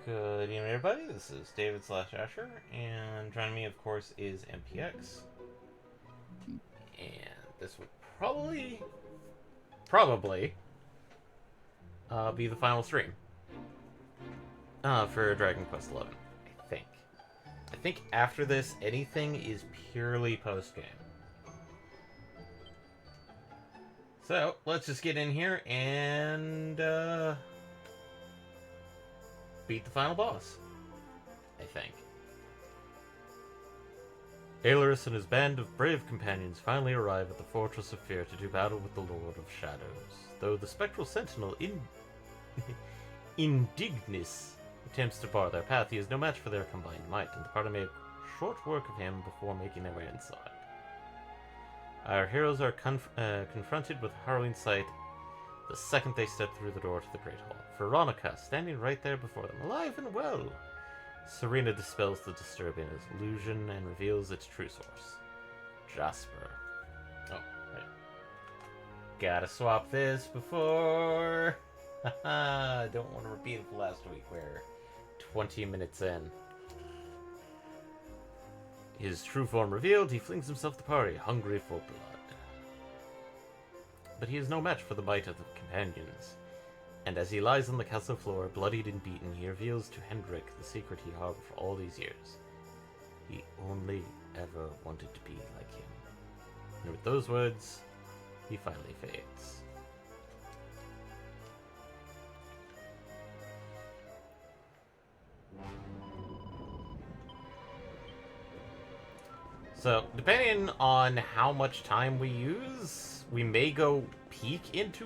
Good evening, everybody. This is David slash Asher, and joining me, of course, is MPX. And this will probably be the final stream for Dragon Quest XI. I think. I think after this, anything is purely post game. So let's just get in here and beat the final boss, I think. Aelurus and his band of brave companions finally arrive at the Fortress of Fear to do battle with the Lord of Shadows. Though the spectral sentinel Indignus attempts to bar their path, he is no match for their combined might, and the party made short work of him before making their way inside. Our heroes are confronted with a harrowing sight the second they step through the door to the Great Hall. Veronica, standing right there before them, alive and well. Serena dispels the disturbing illusion and reveals its true source. Jasper. Oh, right. Gotta swap this before... Haha, don't want to repeat it from last week. We're 20 minutes in. His true form revealed, he flings himself to the party, hungry for blood. But he is no match for the might of the companions. And as he lies on the castle floor, bloodied and beaten, he reveals to Hendrik the secret he harbored for all these years. He only ever wanted to be like him. And with those words, he finally fades. So, depending on how much time we use, we may go peek into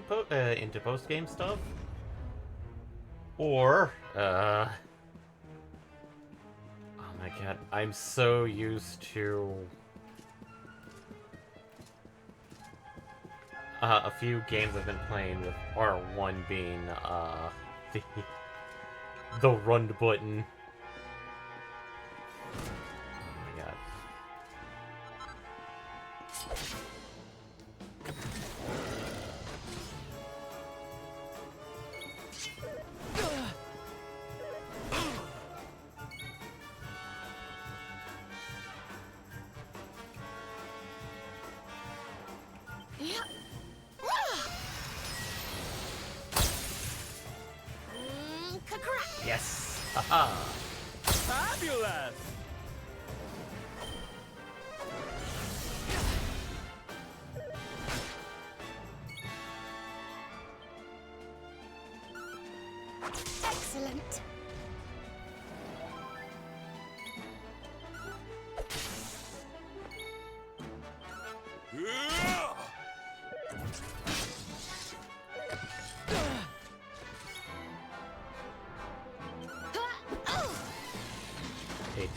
post-game stuff. Or, oh my god, I'm so used to a few games I've been playing with R1 being the run button. Oh my god. 啊！ Fabulous! Excellent.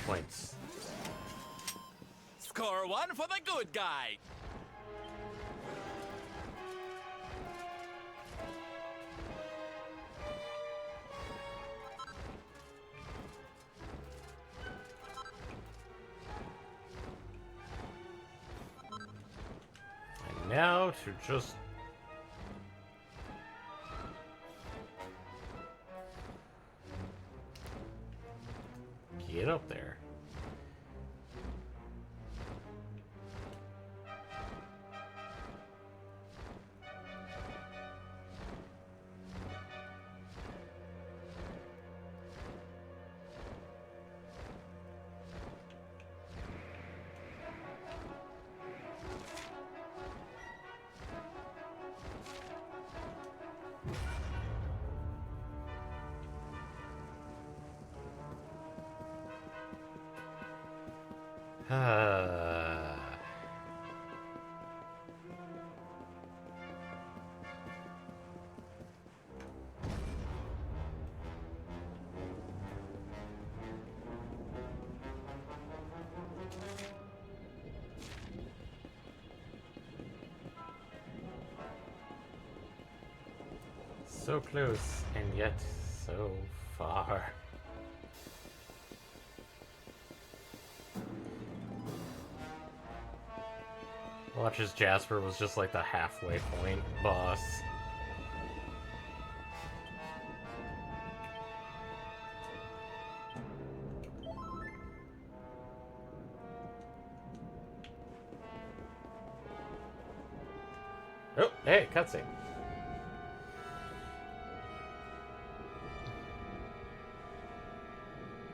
Points. Score one for the good guy. And now to just get up there. So close, and yet so far. Watch as Jasper was just like the halfway point boss. Oh, hey, cutscene.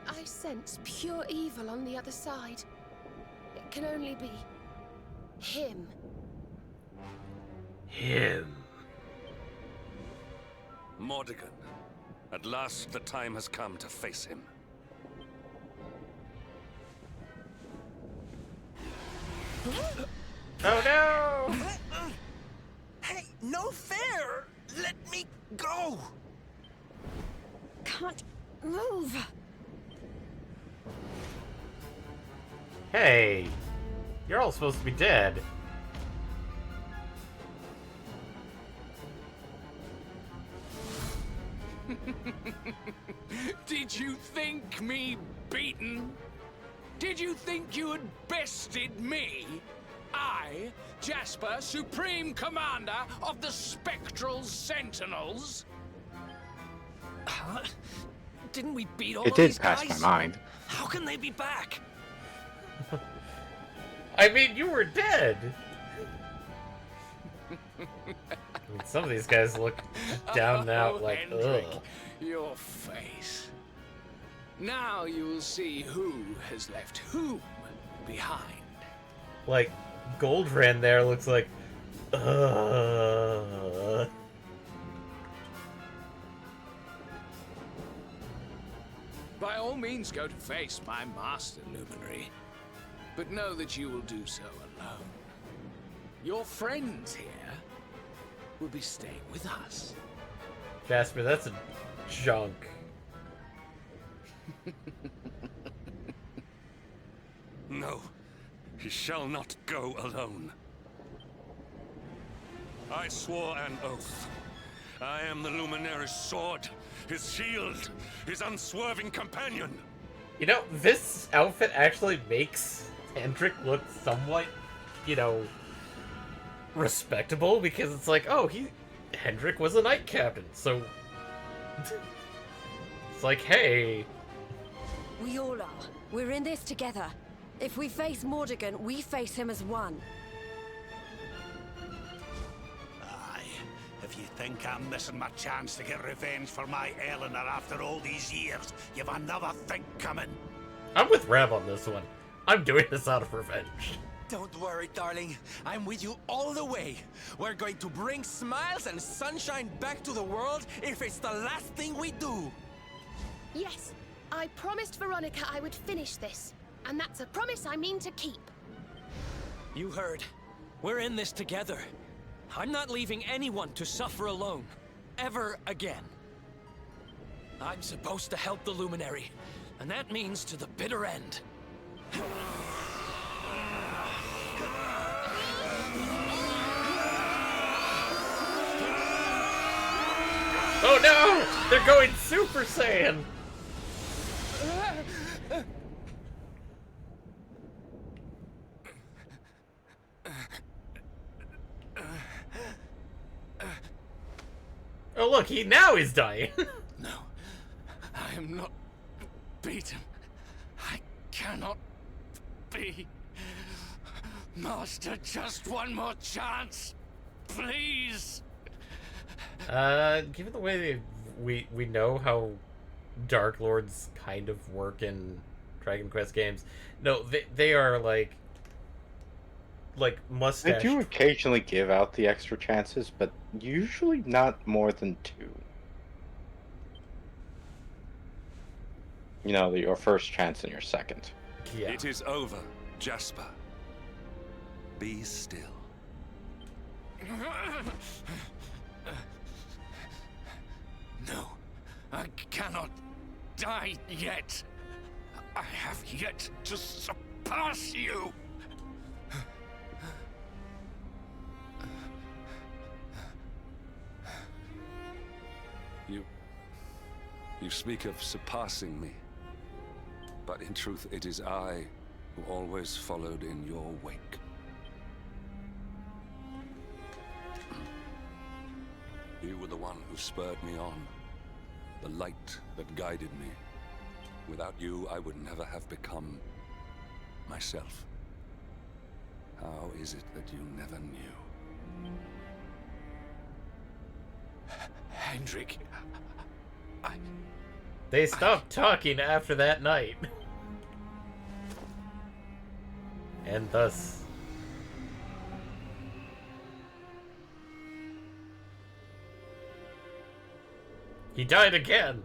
I sense pure evil on the other side. It can only be him. Him. Mordigan. At last the time has come to face him. Oh no! Hey, no fair! Let me go! Can't move. Hey! You're all supposed to be dead. Did you think me beaten? Did you think you had bested me? I, Jasper, Supreme Commander of the Spectral Sentinels? Huh? Didn't we beat all It of did these pass guys? my mind. How can they be back? I mean, you were dead! I mean, some of these guys look down and out like, Hendrik, ugh. your face. Now you'll see who has left whom behind. Like, Goldran there looks like, ugh. By all means, go to face my master, Luminary. But know that you will do so alone. Your friends here will be staying with us. Jasper, that's a junk. No, he shall not go alone. I swore an oath. I am the Luminary's sword, his shield, his unswerving companion. You know, this outfit actually makes Hendrik look somewhat, you know, respectable, because it's like, oh, Hendrik was a knight captain, so it's like, hey. We all are. We're in this together. If we face Mordigan, we face him as one. Aye, if you think I'm missing my chance to get revenge for my Eleanor after all these years, you've another think coming. I'm with Rab on this one. I'm doing this out of revenge. Don't worry, darling. I'm with you all the way. We're going to bring smiles and sunshine back to the world if it's the last thing we do. Yes, I promised Veronica I would finish this. And that's a promise I mean to keep. You heard. We're in this together. I'm not leaving anyone to suffer alone. Ever again. I'm supposed to help the Luminary. And that means to the bitter end. Oh no! They're going Super Saiyan! Oh look, now he's dying. No, I am not beaten. I cannot be. Master, just one more chance. Please. Given the way we know how Dark Lords kind of work in Dragon Quest games, no, they are like mustache. They do occasionally give out the extra chances, but usually not more than 2. You know, your first chance and your second. Yeah. It is over, Jasper. Be still. No, I cannot die yet. I have yet to surpass you. You speak of surpassing me, but in truth it is I who always followed in your wake. You were the one who spurred me on, the light that guided me. Without you, I would never have become myself. How is it that you never knew? Hendrik, They stopped talking after that night. And thus... he died again!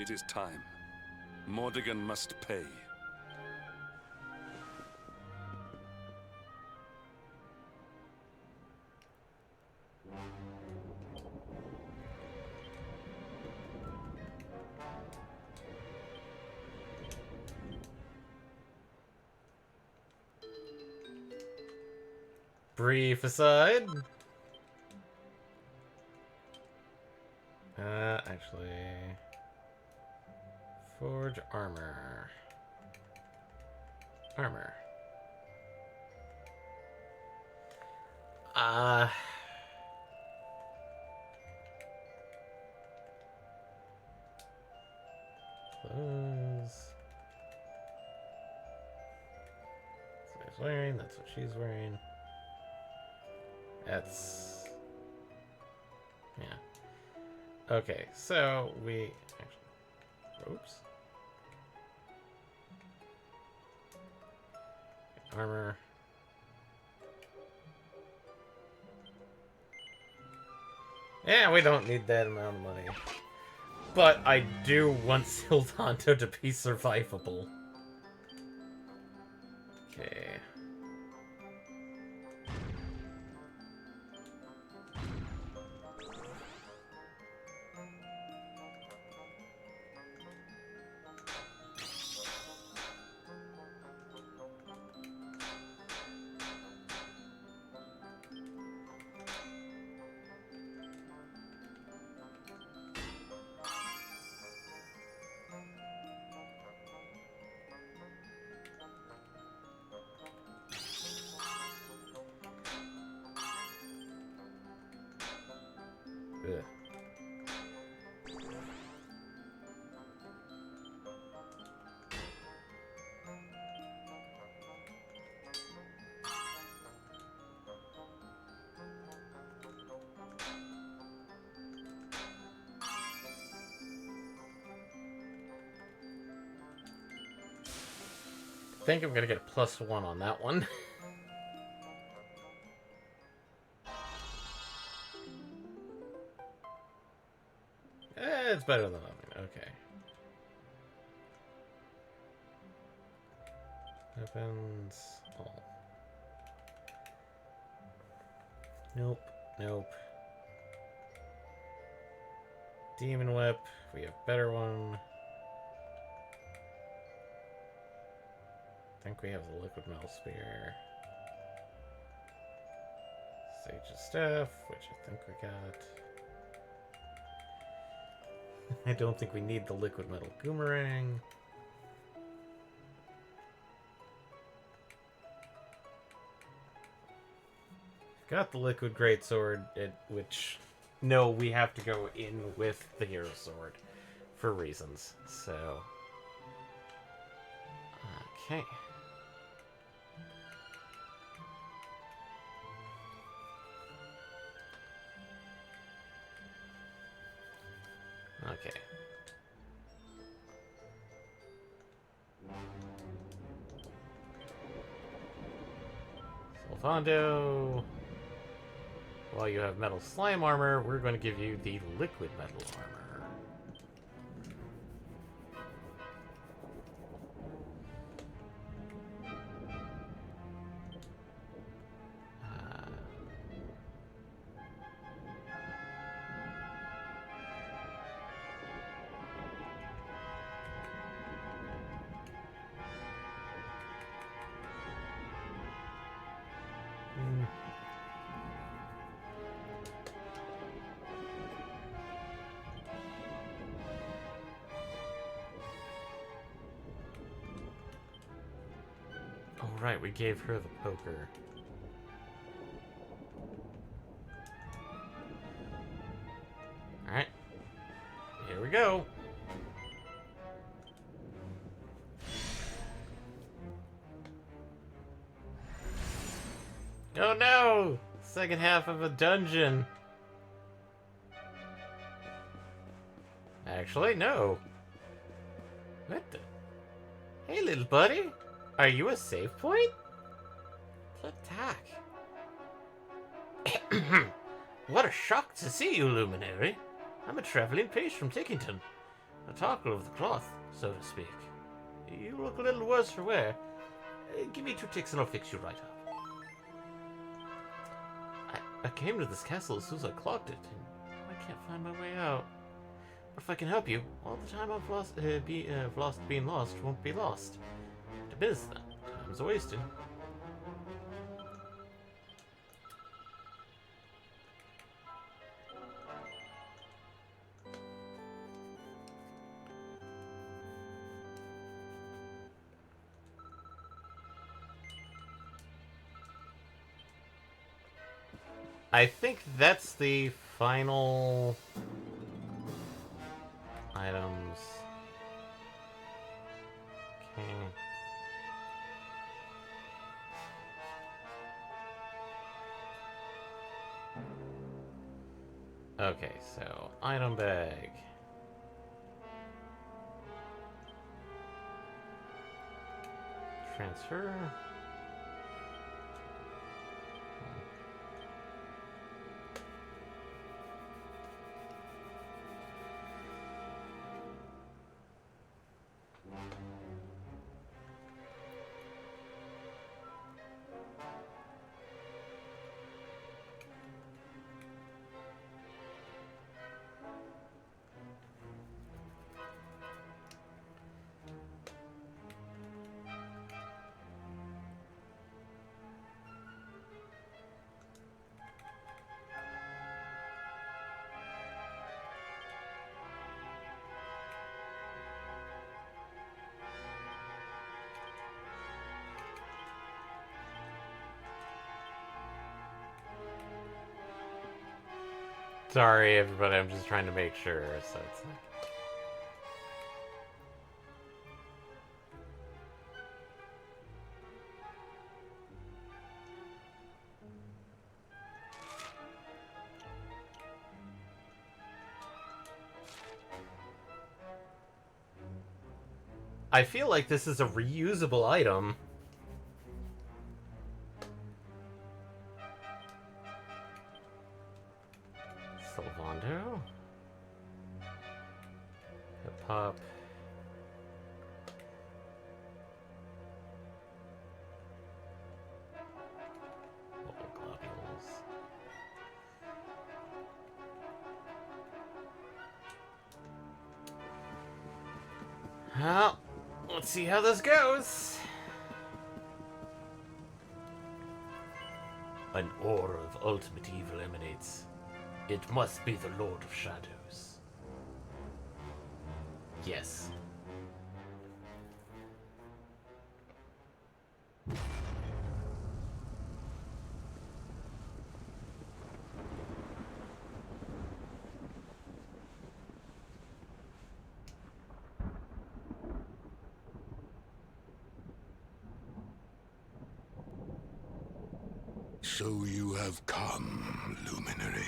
It is time. Mordegon must pay. Brief aside. Actually... Forge armor. Armor. Clothes. That's what he's wearing, that's what she's wearing. That's... yeah. Okay, so we... actually... oops. Armor. Yeah, we don't need that amount of money. But I do want Sildonto to be survivable. Okay. Ugh. I think I'm gonna get a +1 on that one. It's better than nothing. Okay. Weapons. All. Nope. Nope. Demon Whip. We have better one. I think we have the Liquid Metal Spear. Sage's Staff, which I think we got. I don't think we need the Liquid Metal Boomerang. Got the Liquid Greatsword, which... no, we have to go in with the Hero Sword for reasons, so... okay. Okay. Sylvando. While you have metal slime armor, we're going to give you the liquid metal armor. Oh, right, we gave her the poker. Alright. Here we go. Oh no! Second half of a dungeon. Actually, no. What the? Hey, little buddy. Are you a save point? Attack. What a shock to see you, Luminary. I'm a traveling page from Tickington. A talker of the cloth, so to speak. You look a little worse for wear. Give me 2 ticks and I'll fix you right up. I came to this castle as soon as I clocked it, and I can't find my way out. But if I can help you, all the time I've lost, being lost won't be lost. To business then. Time's wasted. I think that's the final items. Okay, so item bag. Transfer. Sorry, everybody, I'm just trying to make sure, so it's like... I feel like this is a reusable item. Salvando. Hip hop. Bubble globules. Well, let's see how this goes. An aura of ultimate evil emanates. It must be the Lord of Shadows. Yes. So you have come, Luminary.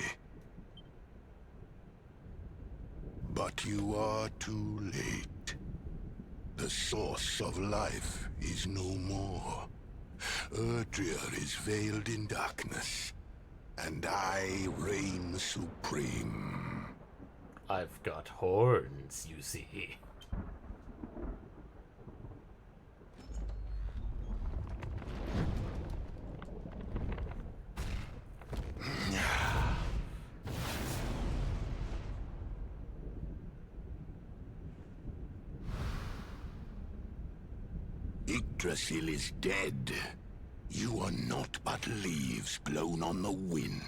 But you are too late. The source of life is no more. Erdrea is veiled in darkness, and I reign supreme. I've got horns, you see. Yggdrasil is dead. You are not but leaves blown on the wind.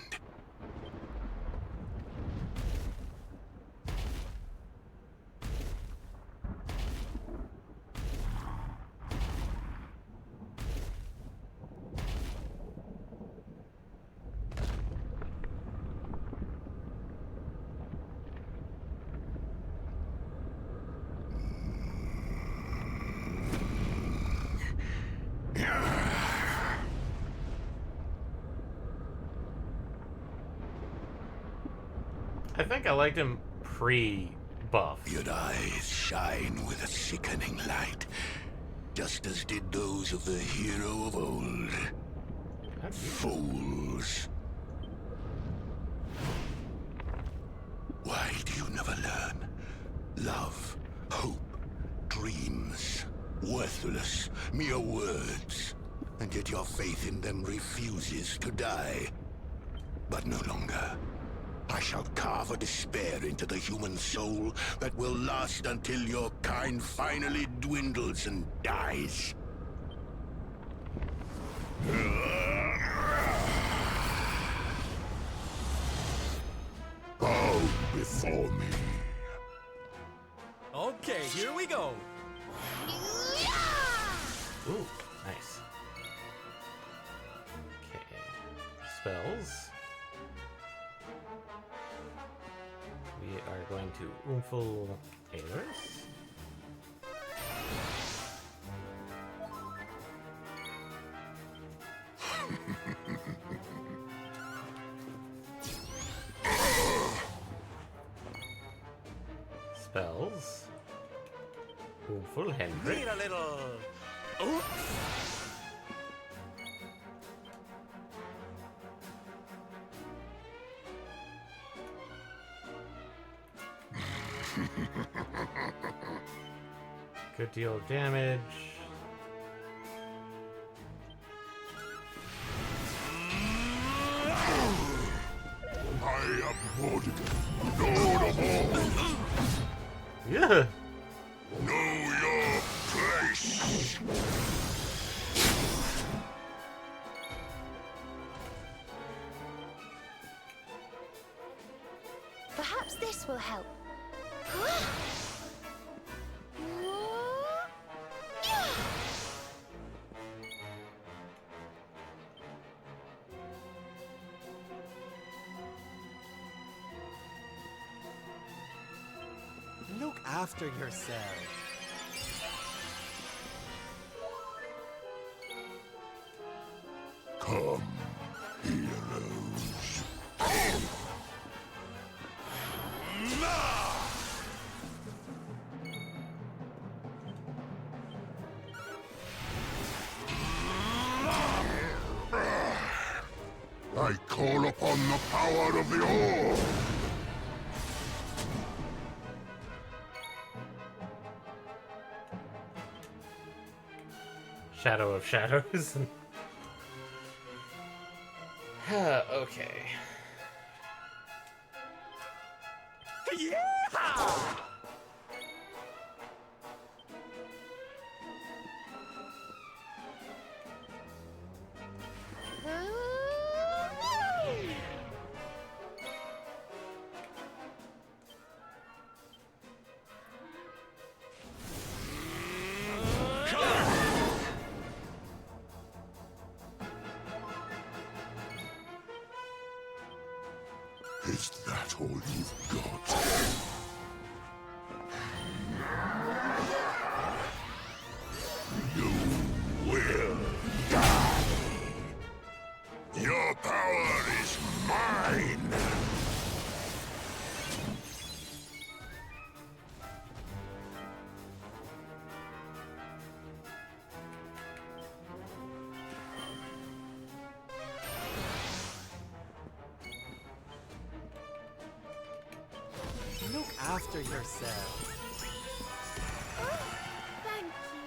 I think I liked him pre-buff. Your eyes shine with a sickening light, just as did those of the hero of old. Fools. Why do you never learn? Love, hope, dreams, worthless, mere words. And yet your faith in them refuses to die. But no longer. I shall carve a despair into the human soul that will last until your kind finally dwindles and dies. Bow before me. Okay, here we go. Ooh, nice. Okay. Spells. We are going to Oomful Ailers. Spells. Oomful Hendrik. Need a little... Could deal damage. I am Mordigan, Lord of all. Yeah. Know your place. Perhaps this will help. Look after yourself. Come, heroes. I call upon the power of the Orb. Shadow of Shadows. Okay. Is that all you've got? You will die. Your power is mine. Look after yourself. Thank you.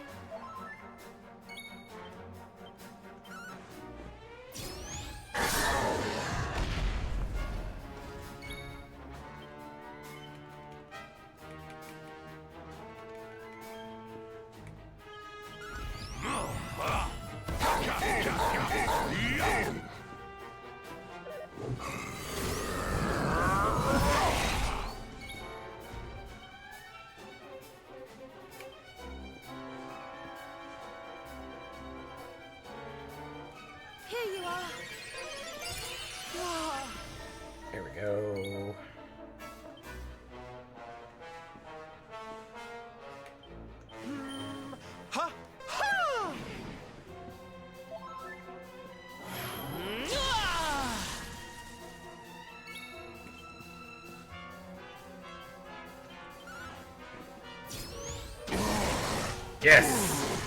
Yes!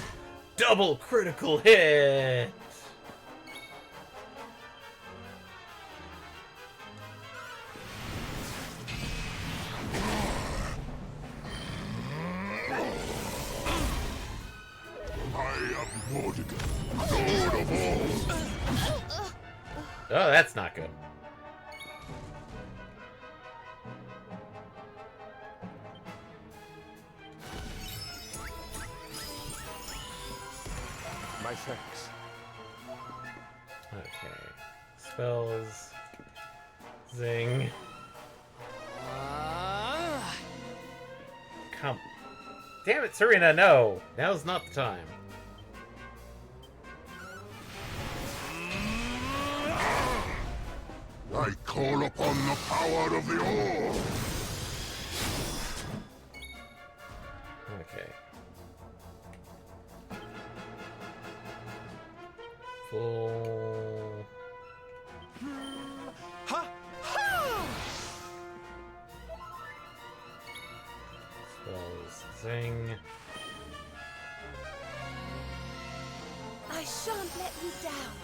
Double critical hit! I am Mordigan, Lord of all. Oh, that's not good. My thanks. Okay. Spells. Zing. Come. Damn it, Serena, no! Now's not the time. I call upon the power of the Orb. Okay. Full... Ha! Ha! Spells. Zing. I shan't let you down.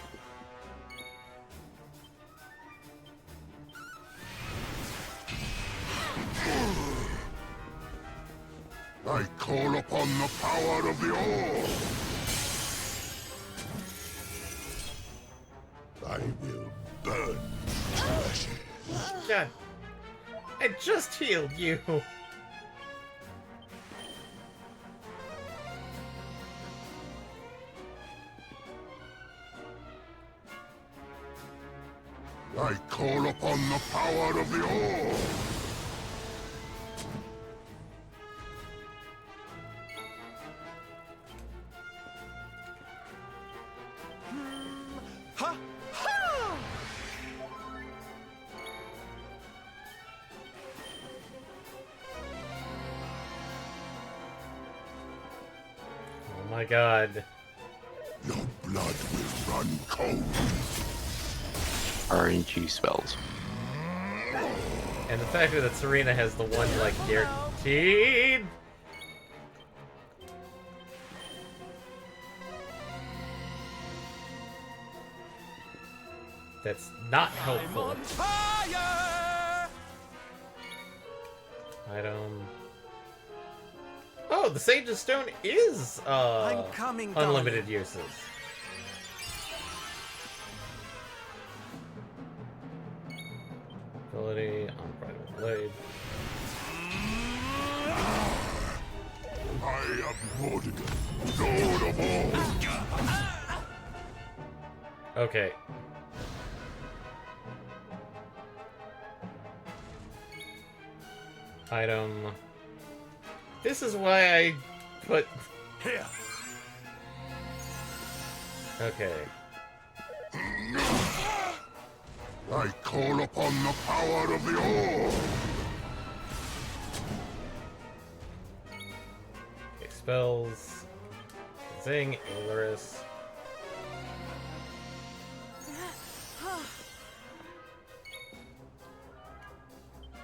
I call upon the power of the Orb. I will burn to ashes. God. I just healed you! I call upon the power of the Orb. Ha! Ha! Oh my god. Your blood will run cold. RNG spells. And the fact that Serena has the one, like, guaranteed... That's not helpful. On fire! Item... Oh, the Sage's Stone is, I'm coming, unlimited darling. uses. Ability, Unbridled Blade. I am Mordigan, Lord of all. Okay. Item... This is why I put... Here. Okay. I call upon the power of the Orb. Okay, spells. Zing, Illuris.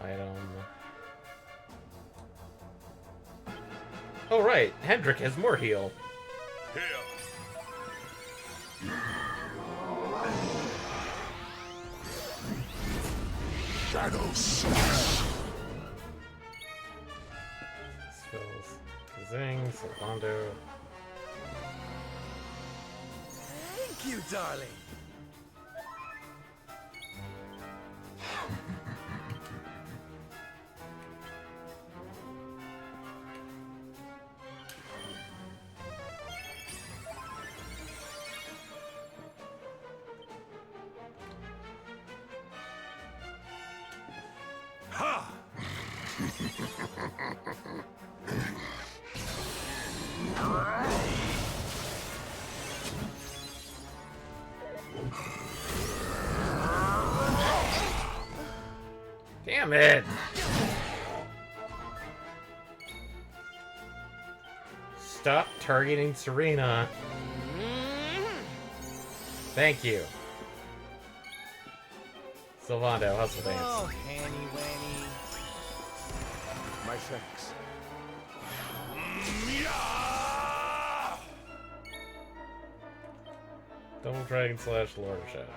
Item. Oh right, Hendrik has more heal. Here. Shadow Slash. Spells. Zing, Sylvando. Thank you, darling. Ha! Damn it! Stop targeting Serena. Thank you. Sylvando, hustle dance. Oh, Hanny Wanny. My thanks. Yeah! Double Dragon / Lord of Shadows.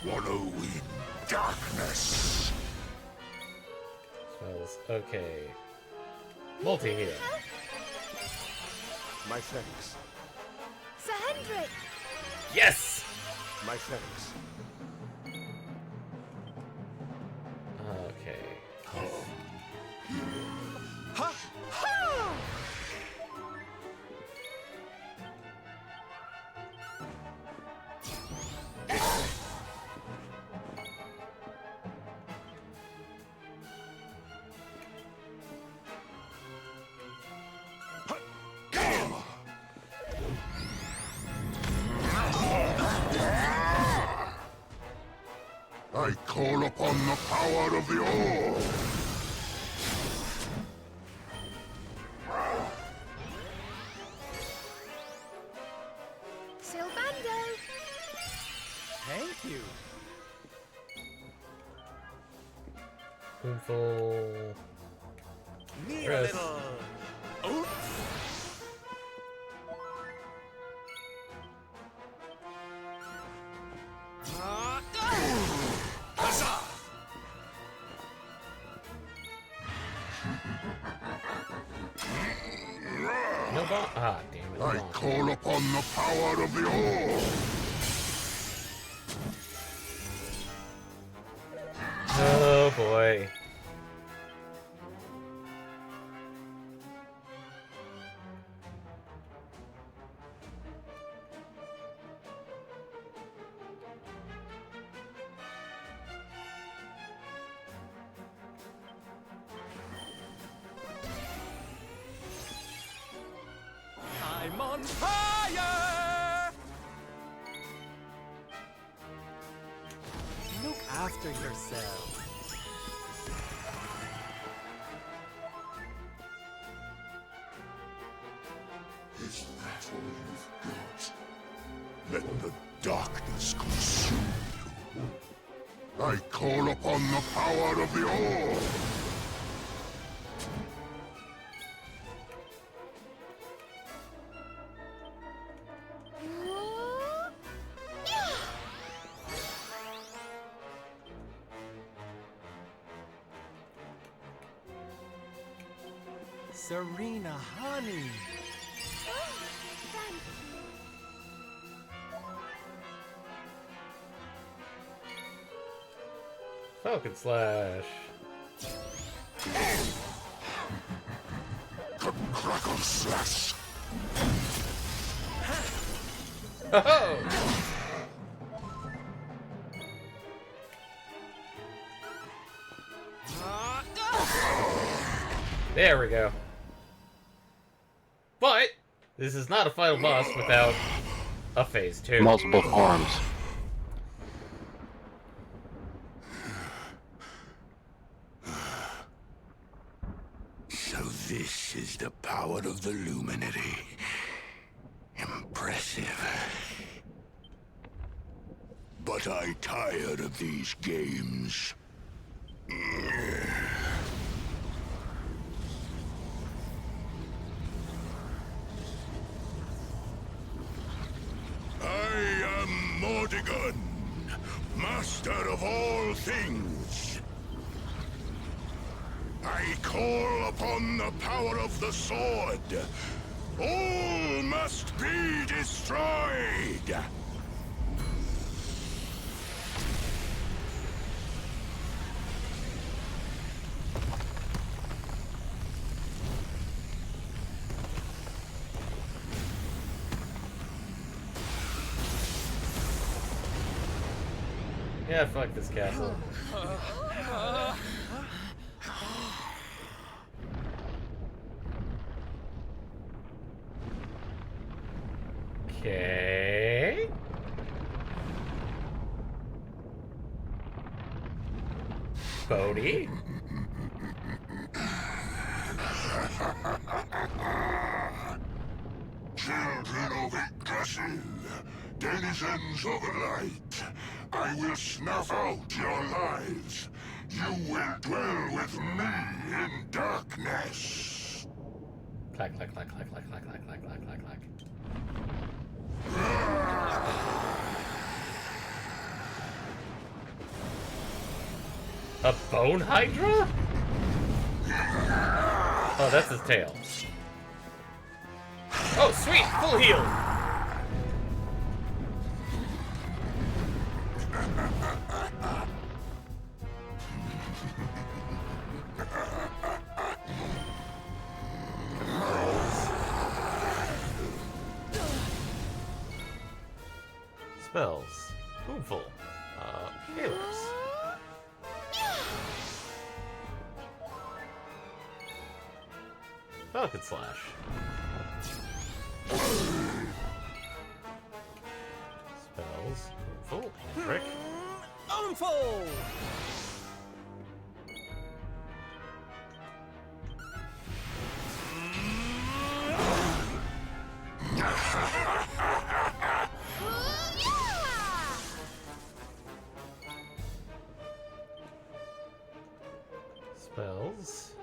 Wallow in darkness. Spells. Okay. Multi-heal. My thanks. Sir Hendrik! Yes! My thanks. Okay. I call upon the power of the orb. Sylvando! Thank you. Spoonful. Need Chris. a little. No bomb? Ah, damn it. I Bomb. call upon the power of the orb. Oh boy. I'm on fire! Look after yourself. Is that all you've got? Let the darkness consume you. I call upon the power of the orb. Serena, honey. Thank you. Falcon Slash. Crackle slash. Oh! There we go. But this is not a final boss without a phase 2. Multiple forms. So this is the power of the Luminary. Impressive. But I tired of these games. I am Mordigan, master of all things. I call upon the power of the sword. All must be destroyed. Yeah, fuck this castle. Okay. Bodhi. Children of Yggdrasil, denizens of light, I I will snuff out your lives. You will dwell with me in darkness. Clack, clack, clack, clack, clack, clack, clack, clack, clack, clack, clack. A bone hydra? Oh, that's his tail. Oh, sweet! Full heal! Spells. Spoonful. Healers. Falcon Slash. Spells. Spoonful. Trick. Unfold! Spells.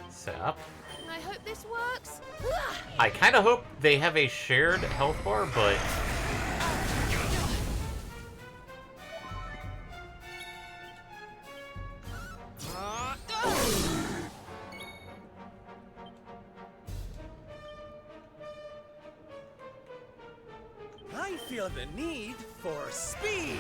Sap. I hope this works. I kind of hope they have a shared health bar, but... I feel the need for speed!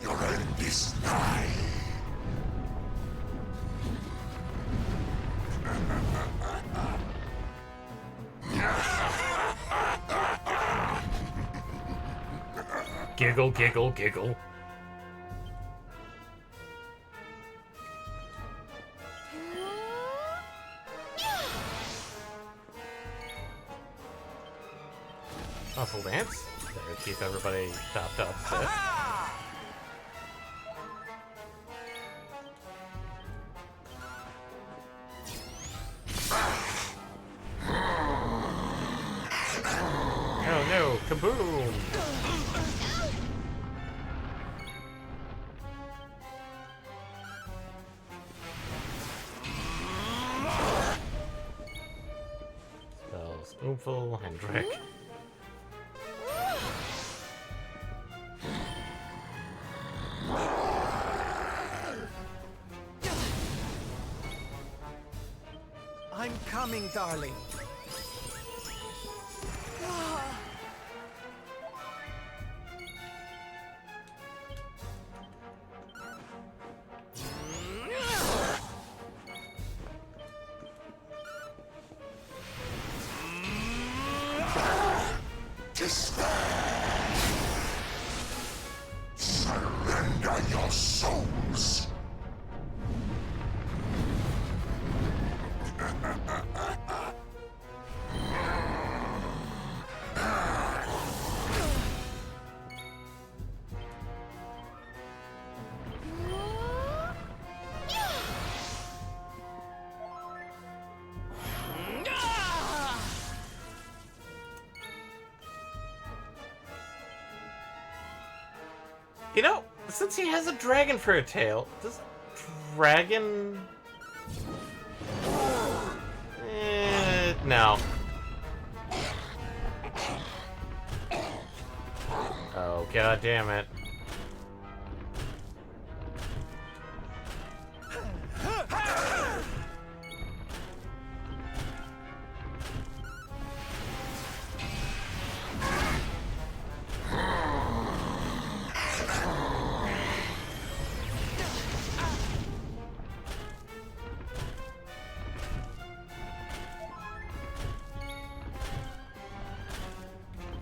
Your end is nigh. Giggle, giggle, giggle. Muscle dance. There, keep everybody chopped up. Fit. Oh no, kaboom! Spell Spoonful and Drick. I'm coming, darling. Despair. Surrender your souls. You know, since he has a dragon for a tail, does dragon... no. Oh, god damn it.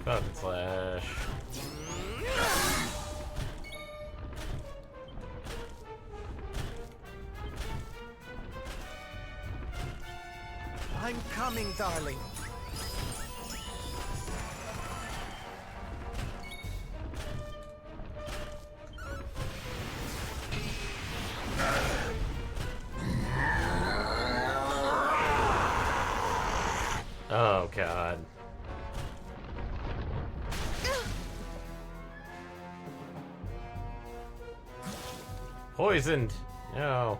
Falcon Slash. I'm coming, darling. God. Poisoned! No.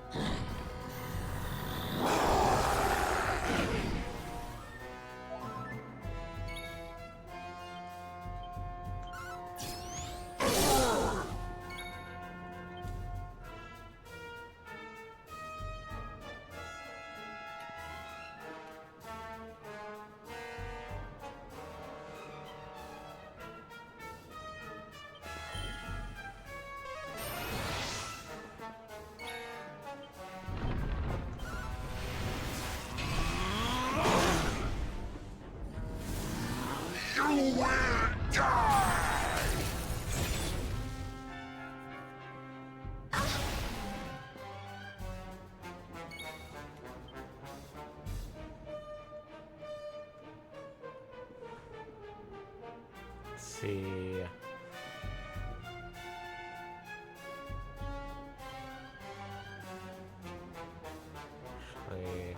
See. Actually,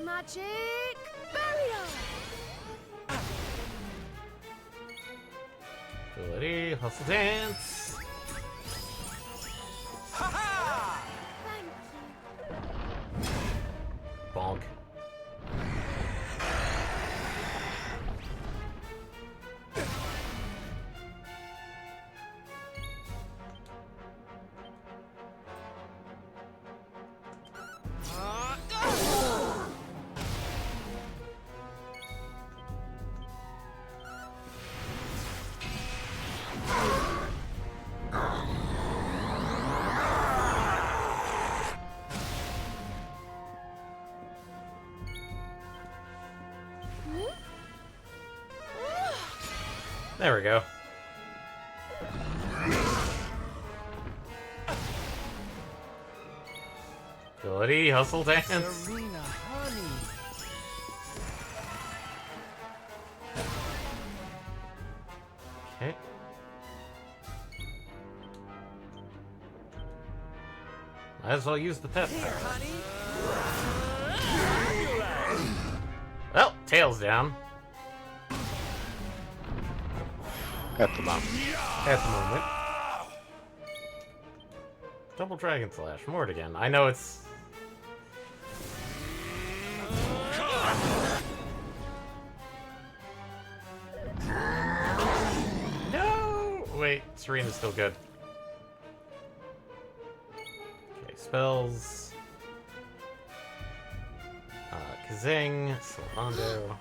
Magic barrier. ability, hustle dance. Thank you. Bonk. There we go. Ability, hustle dance. Serena, honey. Okay. Might as well use the pet power. Well, tail's down. At the moment. At the moment. Double Dragon Slash, Mortigan. I know it's... No! Wait, Serena's still good. Okay, spells. Kazing, Sylvando.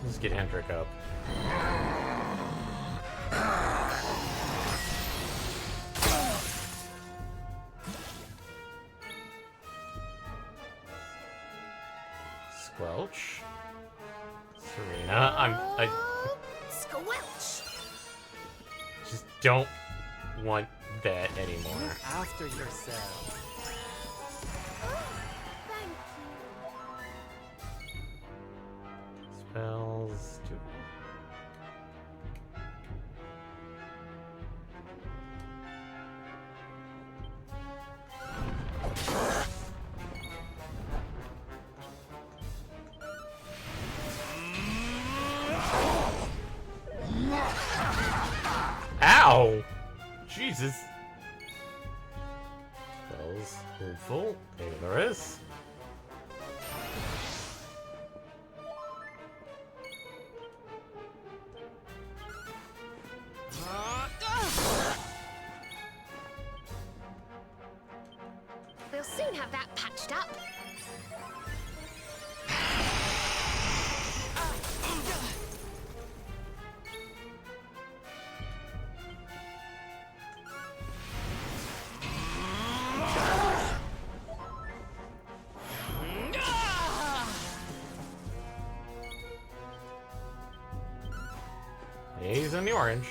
Let's get Hendrik up. Squelch. Serena. I Squelch. just don't want that anymore. Look after yourself. Thank you. Spells. Do Ow! Jesus. Spells. Hopeful. Ignorous. We'll soon have that patched up. He's in the orange.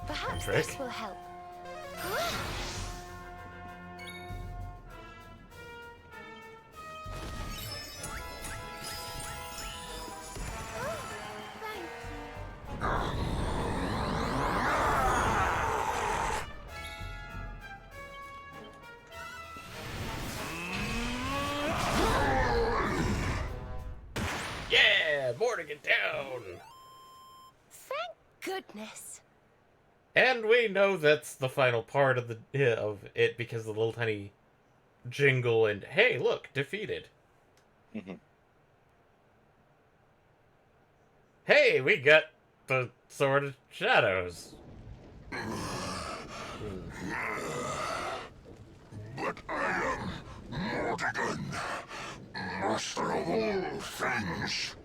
Perhaps Frantic. this will help. Yeah, Mortigan down. Thank goodness. And we know that's the final part of it because of the little tiny jingle and hey, look, defeated. Mhm. Hey, we got the Sword of Shadows. But I am Mortigan, master of all things.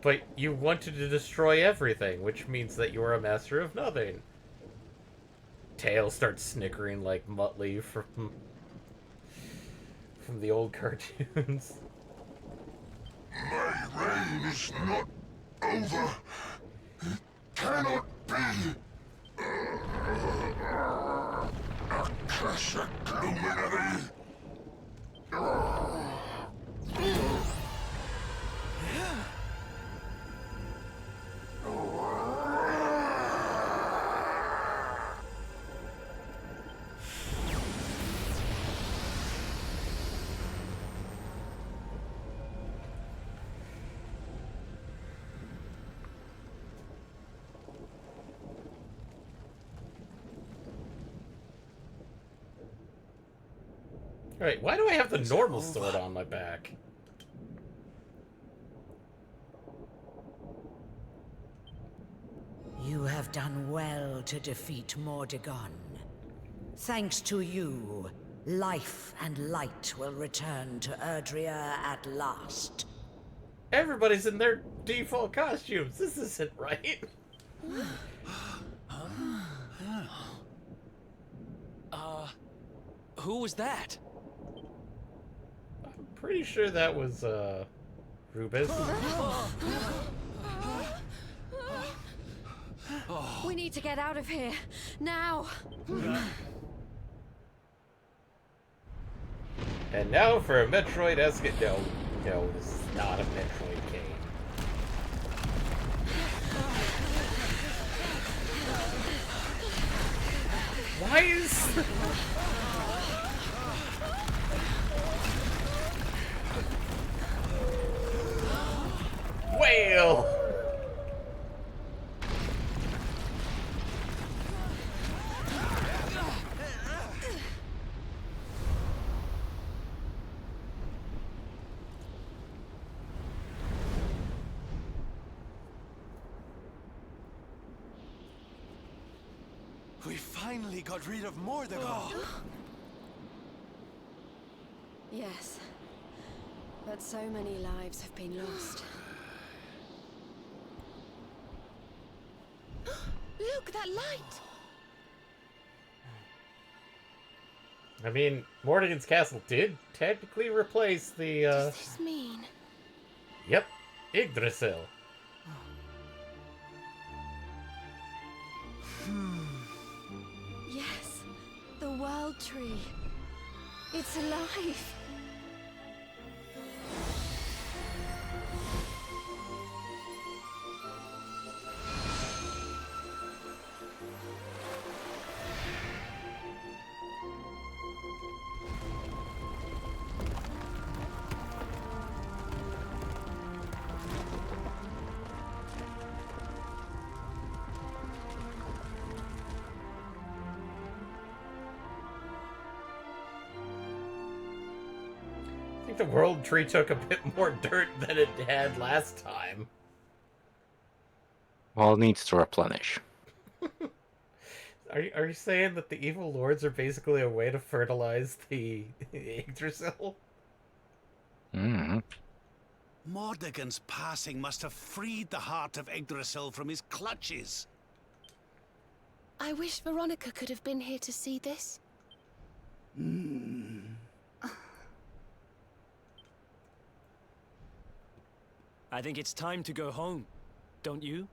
But you wanted to destroy everything, which means that you are a master of nothing. Tail starts snickering like Muttley from the old cartoons. My reign is not over. It cannot be. Accursed luminary. Alright, why do I have the normal sword on my back? You have done well to defeat Mordegon. Thanks to you, life and light will return to Erdrea at last. Everybody's in their default costumes. This isn't right. Who was that? I'm pretty sure that was, Rubus. We need to get out of here. Now. And now for a Metroid-esque... No, this is not a Metroid game. Why is... Whale! We finally got rid of Mordegon. Yes. But so many lives have been lost. Look, that light! I mean, Mortigan's castle did technically replace the, Does this mean? Yep, Yggdrasil. Yes. The World Tree. It's alive. I think the World Tree took a bit more dirt than it had last time. Well, it needs to replenish. Are you saying that the evil lords are basically a way to fertilize the Yggdrasil? Mm-hmm. Mordegon's passing must have freed the heart of Yggdrasil from his clutches. I wish Veronica could have been here to see this. I think it's time to go home. Don't you?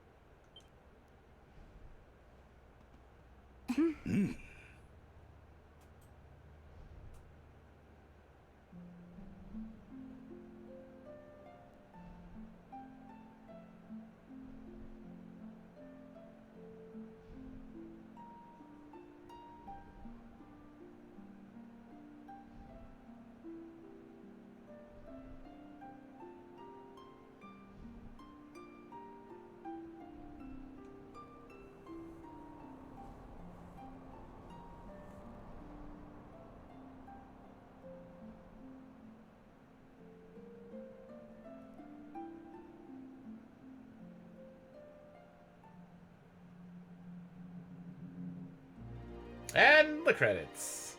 And the credits.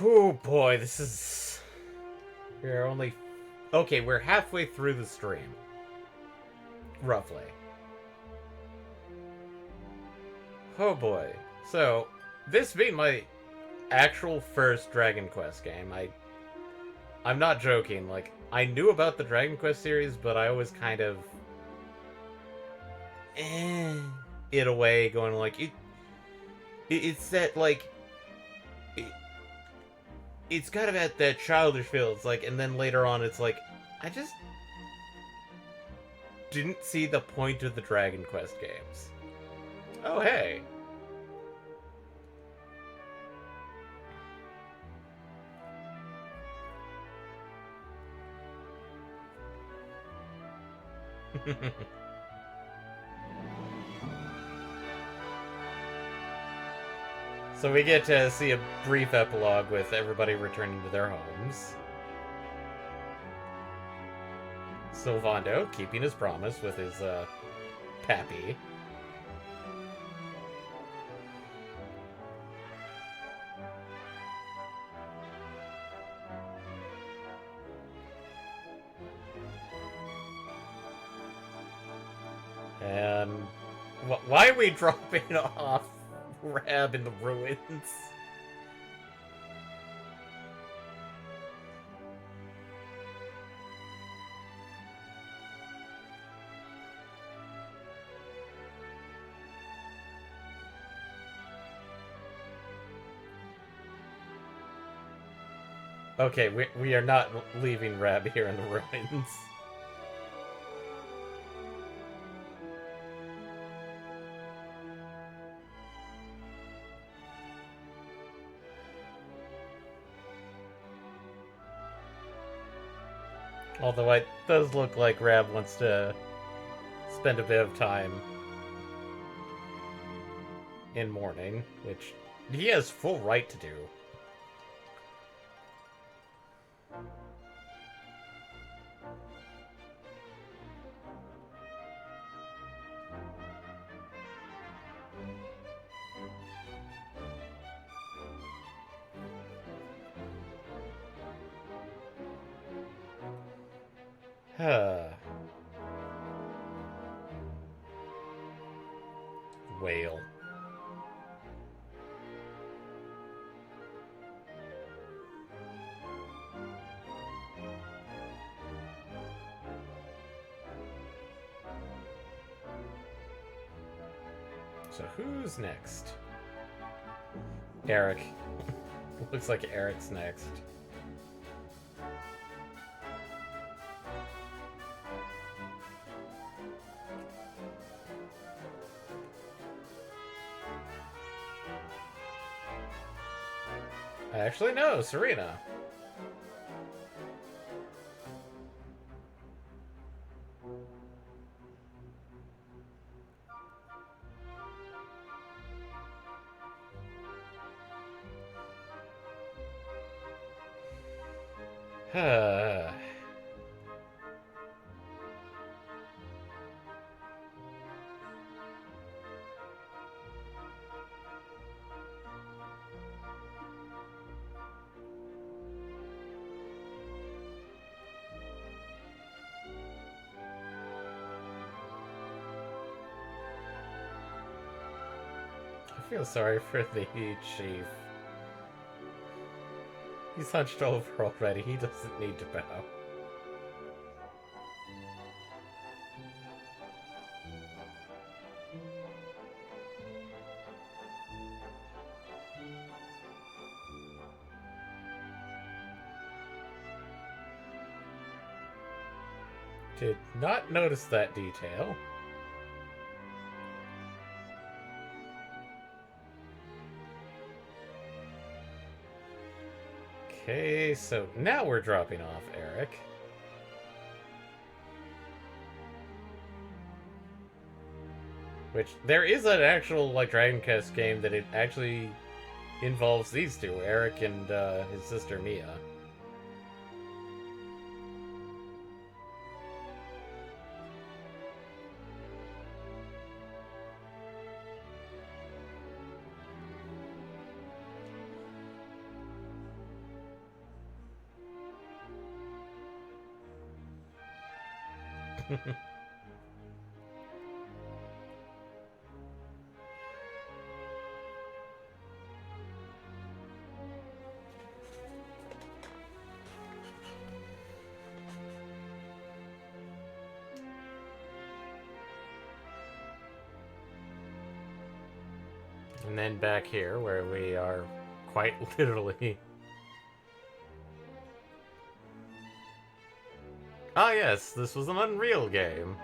Oh boy, this is... We're only... Okay, we're halfway through the stream. Roughly. Oh boy. So, this being my actual first Dragon Quest game, I'm not joking, like, I knew about the Dragon Quest series, but I always kind of... it away, going like, it's that, like... It's kind of at that childish feel, it's like, and then later on it's like, I just didn't see the point of the Dragon Quest games. Oh, hey. So we get to see a brief epilogue with everybody returning to their homes. Sylvando keeping his promise with his, pappy. And why are we dropping off Rab in the ruins? Okay, we are not leaving Rab here in the ruins. Although it does look like Rab wants to spend a bit of time in mourning, which he has full right to do. Whale. So who's next? Eric. Looks like Eric's next. Actually, no, Serena. I feel sorry for the chief. He's hunched over already. He doesn't need to bow. Did not notice that detail. Okay, so now we're dropping off Eric. Which, there is an actual, like, Dragon Quest game that it actually involves these two, Eric and his sister Mia. And then back here, where we are quite literally... Ah yes, this was an Unreal game.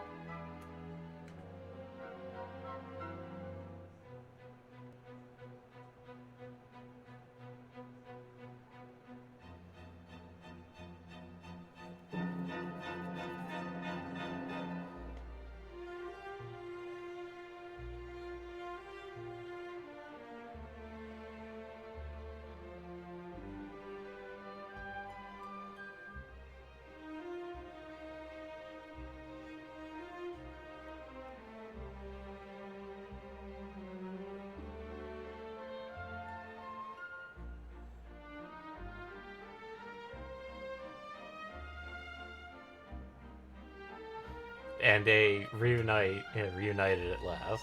And they reunited at last.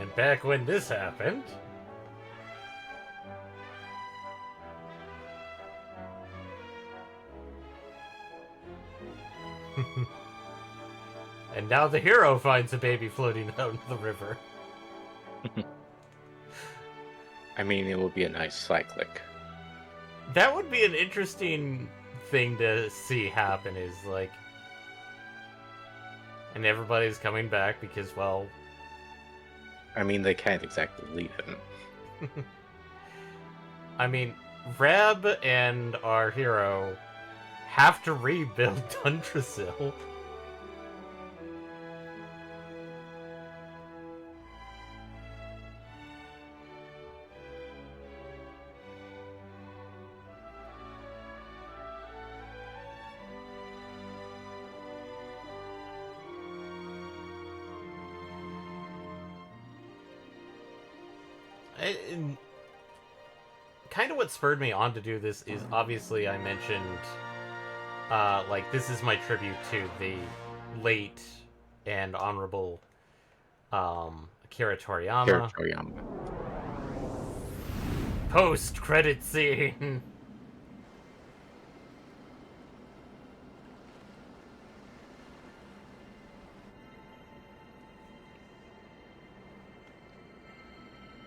And back when this happened... And now the hero finds a baby floating out in the river. I mean, it would be a nice cyclic. That would be an interesting thing to see happen, is like... And everybody's coming back because, well... I mean, they can't exactly leave him. I mean, Reb and our hero have to rebuild Dundrasil. Kind of what spurred me on to do this is, obviously, I mentioned, like, this is my tribute to the late and honorable Akira Toriyama. Akira Toriyama. Post-credit scene!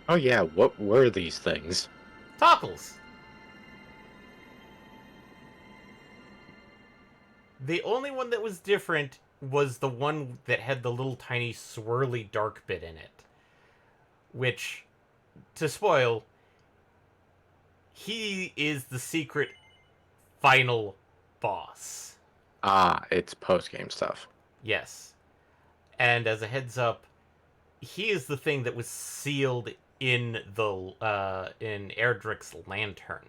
Oh yeah, what were these things? Topples! The only one that was different was the one that had the little tiny swirly dark bit in it. Which, to spoil, he is the secret final boss. Ah, it's post-game stuff. Yes. And as a heads up, he is the thing that was sealed in the in Erdrick's lantern,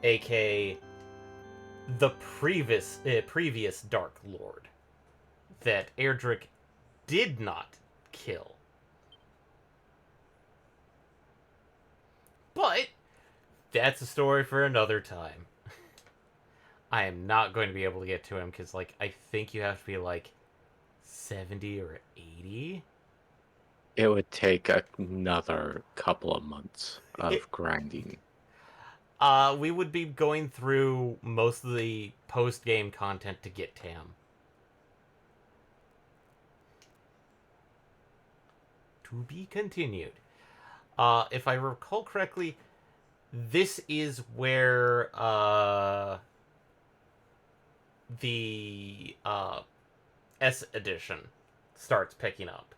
aka the previous Dark Lord that Erdrick did not kill. That's a story for another time. I am not going to be able to get to him because, like, I think you have to be, like, 70 or 80. It would take another couple of months of grinding. We would be going through most of the post-game content to get Tam. To be continued. If I recall correctly, this is where the S edition starts picking up.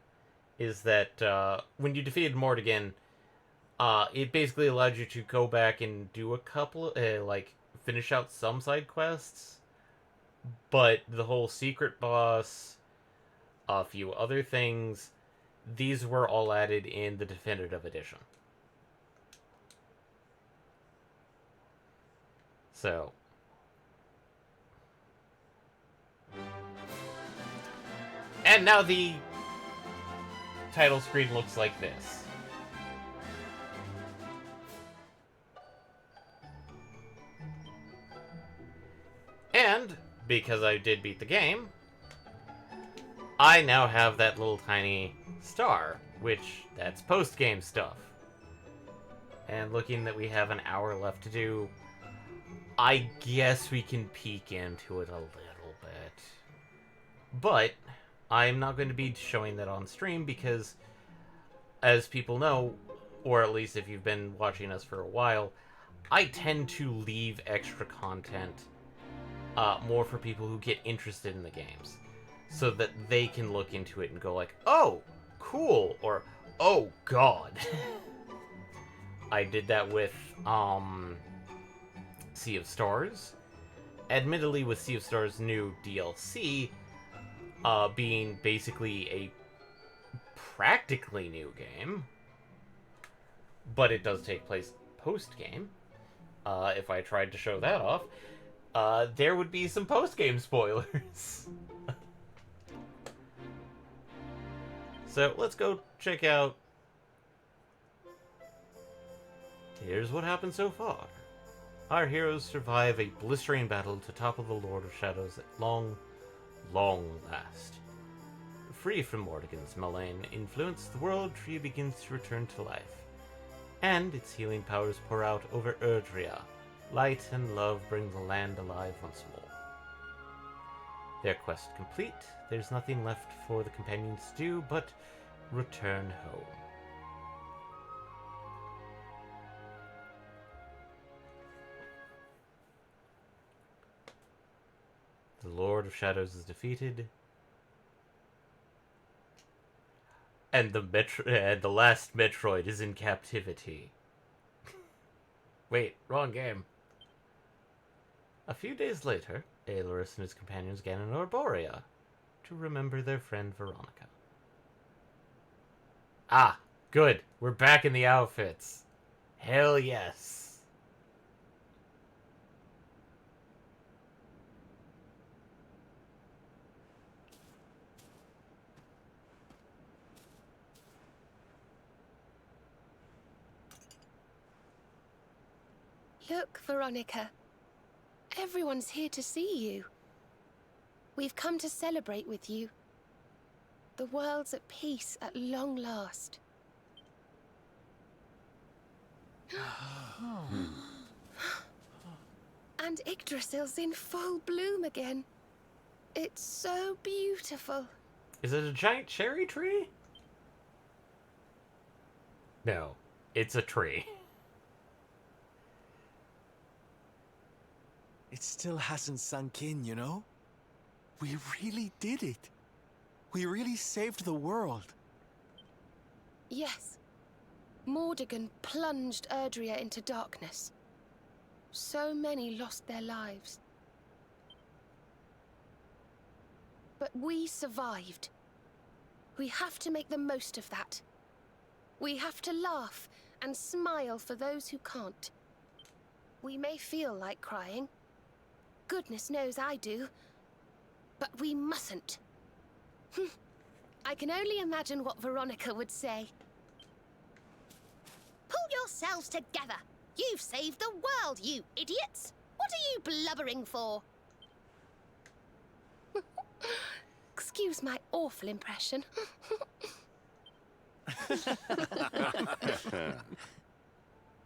Is that when you defeated Mortigan, it basically allowed you to go back and do a couple, like, finish out some side quests, but the whole secret boss, a few other things, these were all added in the definitive edition. So, and now the title screen looks like this. And, because I did beat the game, I now have that little tiny star, which, that's post-game stuff. And looking that we have an hour left to do, I guess we can peek into it a little bit. But, I'm not going to be showing that on stream because, as people know, or at least if you've been watching us for a while, I tend to leave extra content more for people who get interested in the games, so that they can look into it and go like, oh, cool, or oh god. I did that with Sea of Stars. Admittedly, with Sea of Stars' new DLC being basically a practically new game, but it does take place post-game. If I tried to show that off, there would be some post-game spoilers. So, let's go check out... Here's what happened so far. Our heroes survive a blistering battle to topple the Lord of Shadows at long last. Free from Mortigan's malign influence, the world tree begins to return to life, and its healing powers pour out over Erdrea. Light and love bring the land alive once more. Their quest complete, there's nothing left for the companions to do but return home. The Lord of Shadows is defeated, and the last Metroid is in captivity. Wait, wrong game. A few days later, Aelorus and his companions gain an Arborea to remember their friend Veronica. Ah, good. We're back in the outfits. Hell yes. Look, Veronica. Everyone's here to see you. We've come to celebrate with you. The world's at peace at long last. And Yggdrasil's in full bloom again. It's so beautiful. Is it a giant cherry tree? No, it's a tree. It still hasn't sunk in, you know? We really did it. We really saved the world. Yes. Mordigan plunged Erdrea into darkness. So many lost their lives. But we survived. We have to make the most of that. We have to laugh and smile for those who can't. We may feel like crying. Goodness knows I do. But we mustn't. I can only imagine what Veronica would say. Pull yourselves together. You've saved the world, you idiots! What are you blubbering for? Excuse my awful impression.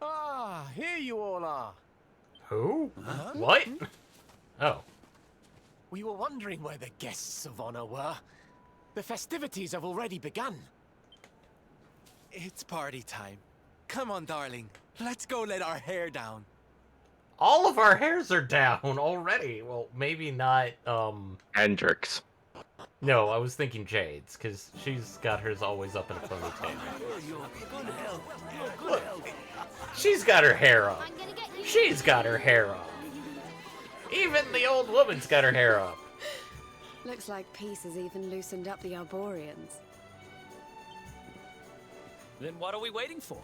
Ah, here you all are. Who? What? Oh. We were wondering where the guests of honor were. The festivities have already begun. It's party time. Come on, darling. Let's go let our hair down. All of our hairs are down already. Well, maybe not, Hendrix. No, I was thinking Jade's, because she's got hers always up in a ponytail. Look, she's got her hair up. She's got her hair up. Even the old woman's got her hair up. Looks like peace has even loosened up the Arborians. Then what are we waiting for?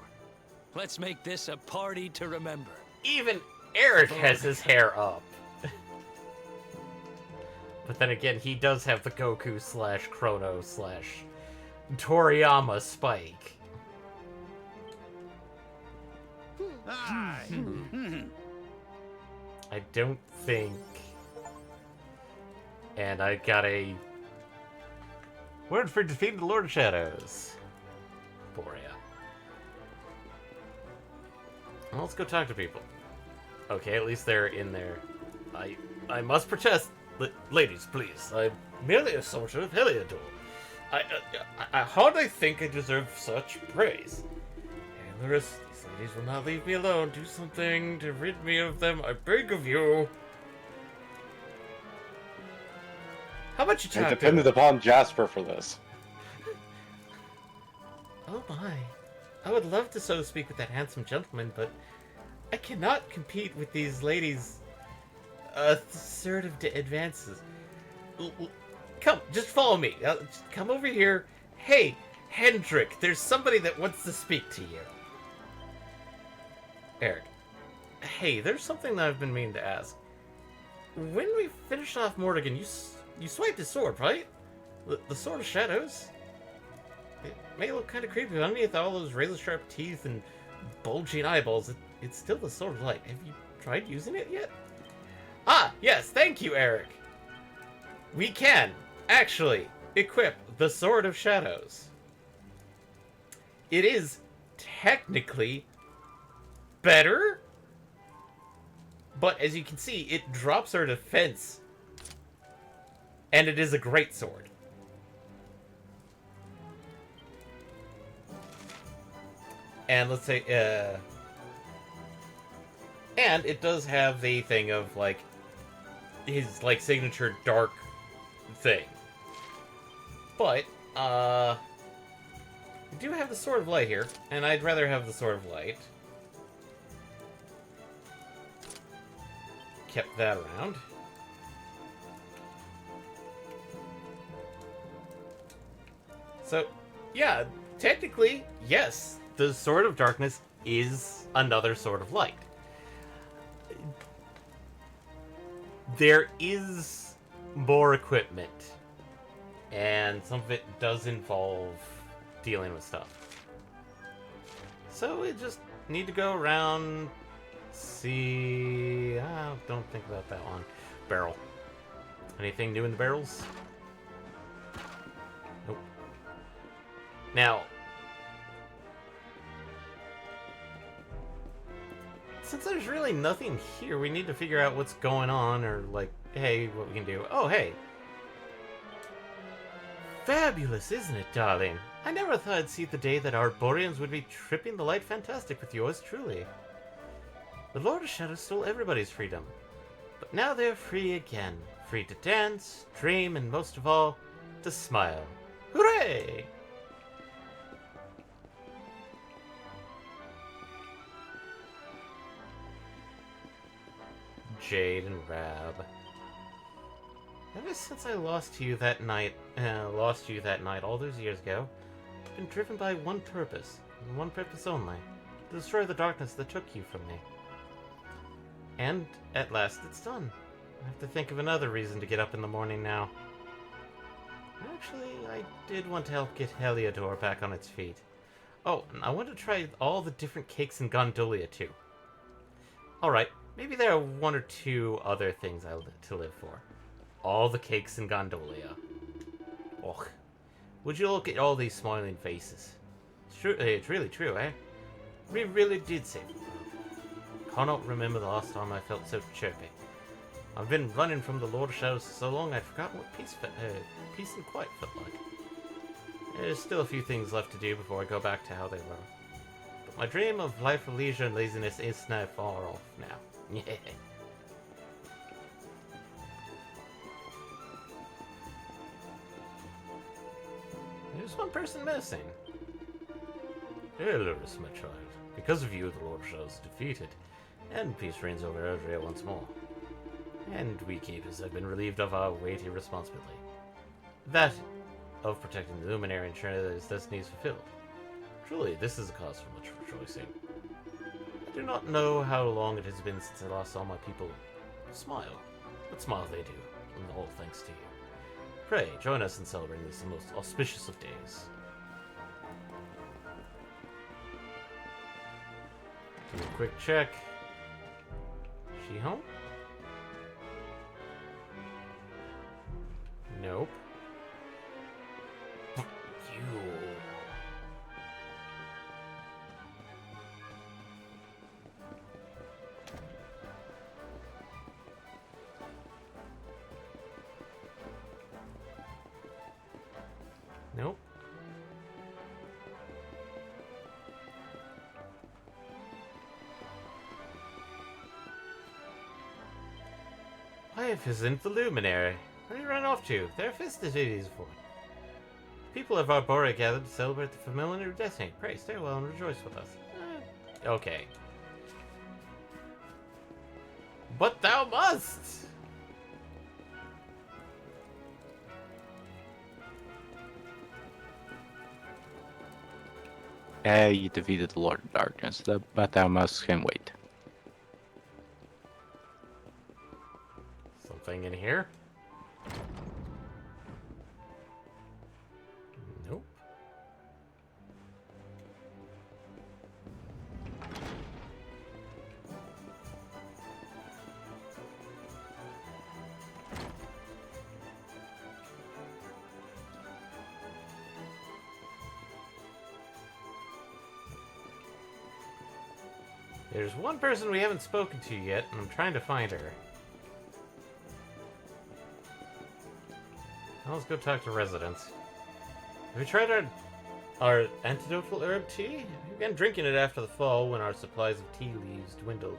Let's make this a party to remember. Even Eric has his hair up. But then again, he does have the Goku slash Chrono slash Toriyama spike. I don't think... And I got a... word for defeating the Lord of Shadows. Borea. Well, let's go talk to people. Okay, at least they're in there. I must protest. Ladies, please. I'm merely a soldier of Heliodor. I hardly think I deserve such praise. And the rest of these ladies will not leave me alone. Do something to rid me of them, I beg of you. How about you talk I depended upon Jasper for this. Oh my. I would love to so speak with that handsome gentleman, but I cannot compete with these ladies' assertive advances. Come, just follow me. Just come over here. Hey, Hendrik, there's somebody that wants to speak to you. Eric. Hey, there's something that I've been meaning to ask. When we finished off Mordegon, you swiped his sword, right? The Sword of Shadows? It may look kind of creepy, but underneath all those razor-sharp teeth and bulging eyeballs, it's still the Sword of Light. Have you tried using it yet? Ah, yes, thank you, Eric. We can, actually, equip the Sword of Shadows. It is technically better, but as you can see, it drops our defense, and it is a great sword. And let's say, and it does have the thing of, like, his, like, signature dark thing. But, we do have the Sword of Light here, and I'd rather have the Sword of Light. Kept that around. So, yeah, technically, yes, the Sword of Darkness is another Sword of Light. There is more equipment, and some of it does involve dealing with stuff. So we just need to go around, see... don't think about that one. Barrel. Anything new in the barrels? Nope. Now, since there's really nothing here, we need to figure out what's going on, or like, hey, what we can do. Oh, hey. Fabulous, isn't it, darling? I never thought I'd see the day that our Boreans would be tripping the light fantastic with yours truly. The Lord of Shadows stole everybody's freedom, but now they're free again. Free to dance, dream, and most of all, to smile. Hooray! Jade and Rab. Ever since I lost you that night all those years ago, I've been driven by one purpose, and one purpose only: to destroy the darkness that took you from me. And at last it's done. I have to think of another reason to get up in the morning now. Actually, I did want to help get Heliodor back on its feet. Oh, and I want to try all the different cakes in Gondolia too. Alright, maybe there are one or two other things to live for. All the cakes in Gondolia. Och. Would you look at all these smiling faces? It's really true, eh? We really did save the world. Cannot remember the last time I felt so chirpy. I've been running from the Lord of Shadows so long I'd forgotten what peace and quiet felt like. There's still a few things left to do before I go back to how they were. But my dream of life of leisure and laziness is now far off now. Yeah. There's one person missing. Elris, my child. Because of you, the Lord of Shadows is defeated, and peace reigns over Erdrea once more. And we keepers have been relieved of our weighty responsibility. That of protecting the Luminary and ensuring that his destiny is fulfilled. Truly, this is a cause for much rejoicing. I do not know how long it has been since I last saw my people smile, but smile they do, and all thanks to you. Pray, join us in celebrating this the most auspicious of days. Do a quick check. She home? Nope. You. Nope. Life isn't the Luminary. Where do you run off to? There are festivities for it. People of Arbora gathered to celebrate the familiar destiny. Pray, stay well and rejoice with us. Okay. But thou must! You defeated the Lord of Darkness, but thou must can wait. Something in here? Nope. There's one person we haven't spoken to yet, and I'm trying to find her. Now let's go talk to residents. Have we tried our antidotal herb tea? We began drinking it after the fall when our supplies of tea leaves dwindled.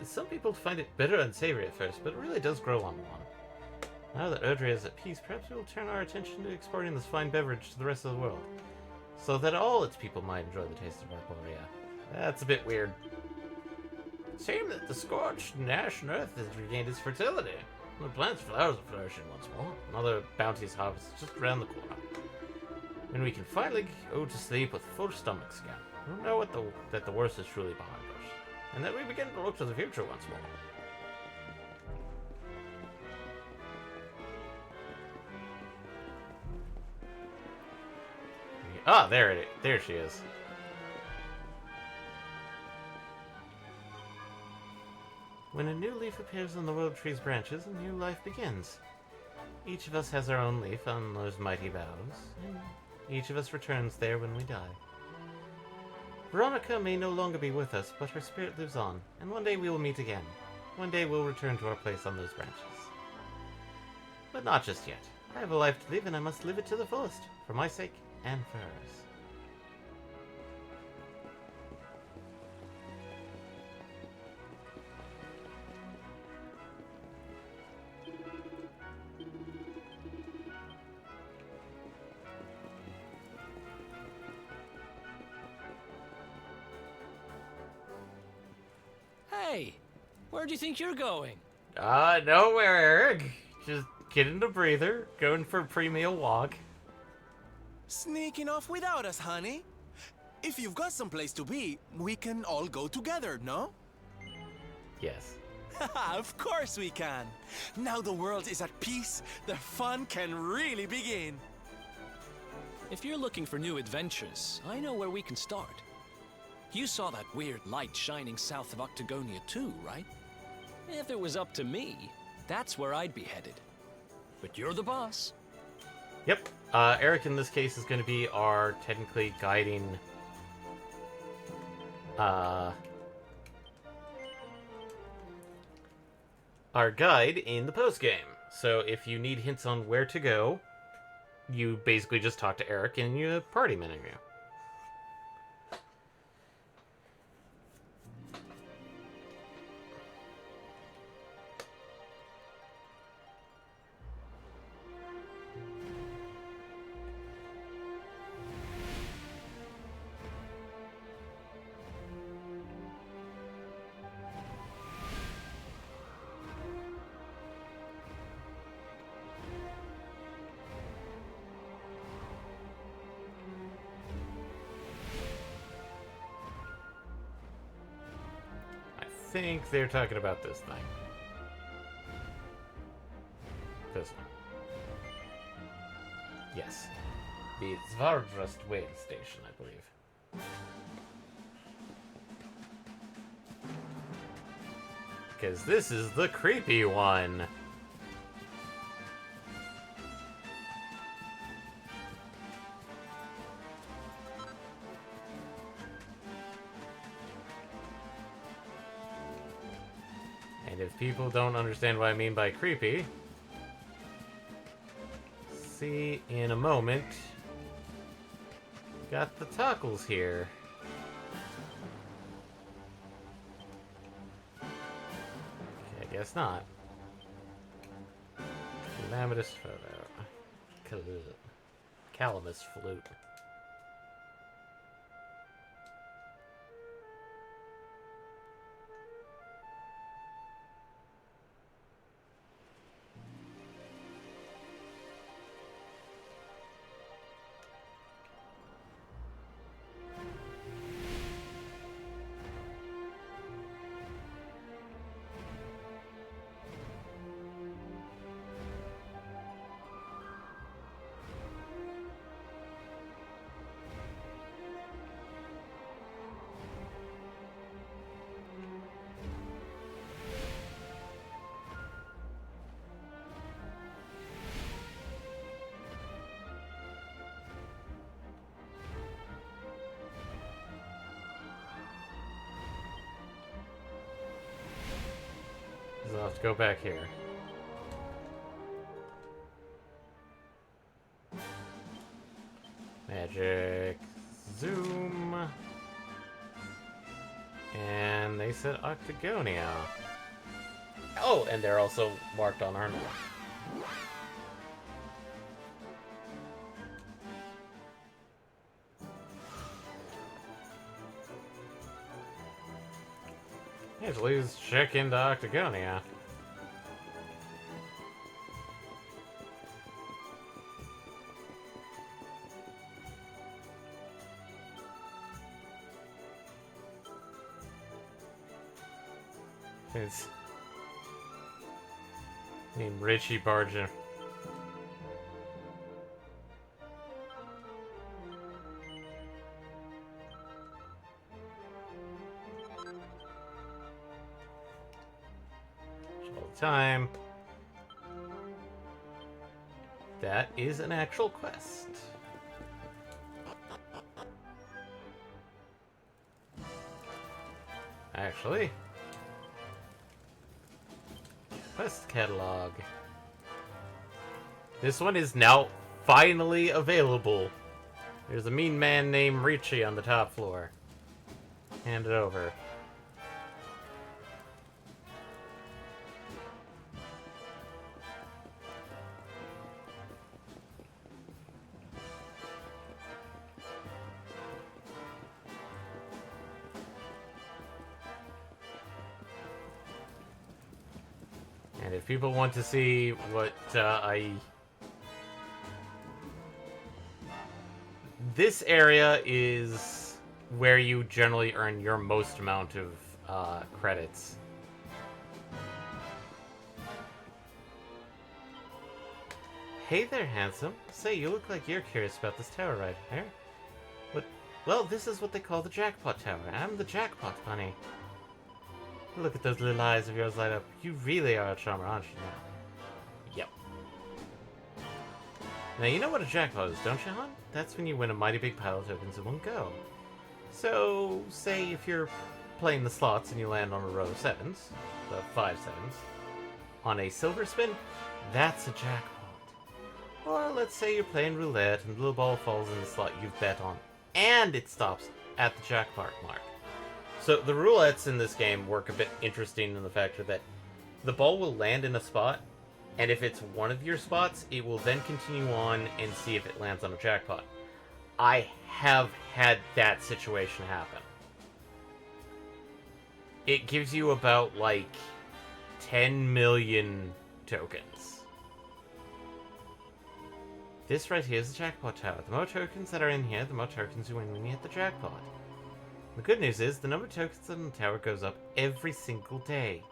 Some people find it bitter and savory at first, but it really does grow on one. Now that Erdrea is at peace, perhaps we will turn our attention to exporting this fine beverage to the rest of the world, so that all its people might enjoy the taste of Arborea. That's a bit weird. It seems that the scorched and ashen earth has regained its fertility. The plant's flowers are flourishing once more. Another bounty's harvest is just around the corner. When we can finally go to sleep with full stomachs again. We'll know that the worst is truly behind us. And that we begin to look to the future once more. Ah, there she is. When a new leaf appears on the world tree's branches, a new life begins. Each of us has our own leaf on those mighty boughs, and each of us returns there when we die. Veronica may no longer be with us, but her spirit lives on, and one day we will meet again. One day we'll return to our place on those branches. But not just yet. I have a life to live, and I must live it to the fullest, for my sake and for hers. Hey, where do you think you're going? Nowhere, Eric. Just getting a breather, going for a pre-meal walk. Sneaking off without us, honey? If you've got someplace to be, we can all go together, no? Yes. Of course we can. Now the world is at peace, the fun can really begin. If you're looking for new adventures, I know where we can start. You saw that weird light shining south of Octagonia too, right? If it was up to me, that's where I'd be headed. But you're the boss. Yep. Eric in this case is going to be our technically guiding our guide in the post-game. So if you need hints on where to go, you basically just talk to Eric in your party menu. I think they're talking about this thing. This one. Yes. The Zvardrust Whale Station, I believe. Because this is the creepy one. And if people don't understand what I mean by creepy, see in a moment. Got the toggles here. Okay, I guess not. Calamitous photo. Calamus flute. So I'll have to go back here. Magic. Zoom. And they said Octagonia. Oh, and they're also marked on our map. Yeah, let's check into Octagonia. It's named Richie Barger. All the time. That is an actual quest. Actually. Quest catalog. This one is now finally available. There's a mean man named Richie on the top floor. Hand it over. And if people want to see what This area is where you generally earn your most amount of credits. Hey there, handsome. Say, you look like you're curious about this tower ride, eh? Well, this is what they call the jackpot tower. I'm the jackpot bunny. Look at those little eyes of yours light up. You really are a charmer, aren't you now? Yep. Now, you know what a jackpot is, don't you, hon? That's when you win a mighty big pile of tokens in one go. So, say if you're playing the slots and you land on a row of sevens, the 5 sevens, on a silver spin, that's a jackpot. Or let's say you're playing roulette and the little ball falls in the slot you've bet on, and it stops at the jackpot mark. So the roulettes in this game work a bit interesting in the factor that the ball will land in a spot, and if it's one of your spots, it will then continue on and see if it lands on a jackpot. I have had that situation happen. It gives you about, like, 10 million tokens. This right here is the jackpot tower. The more tokens that are in here, the more tokens you win when you hit the jackpot. The good news is, the number of tokens in the tower goes up every single day.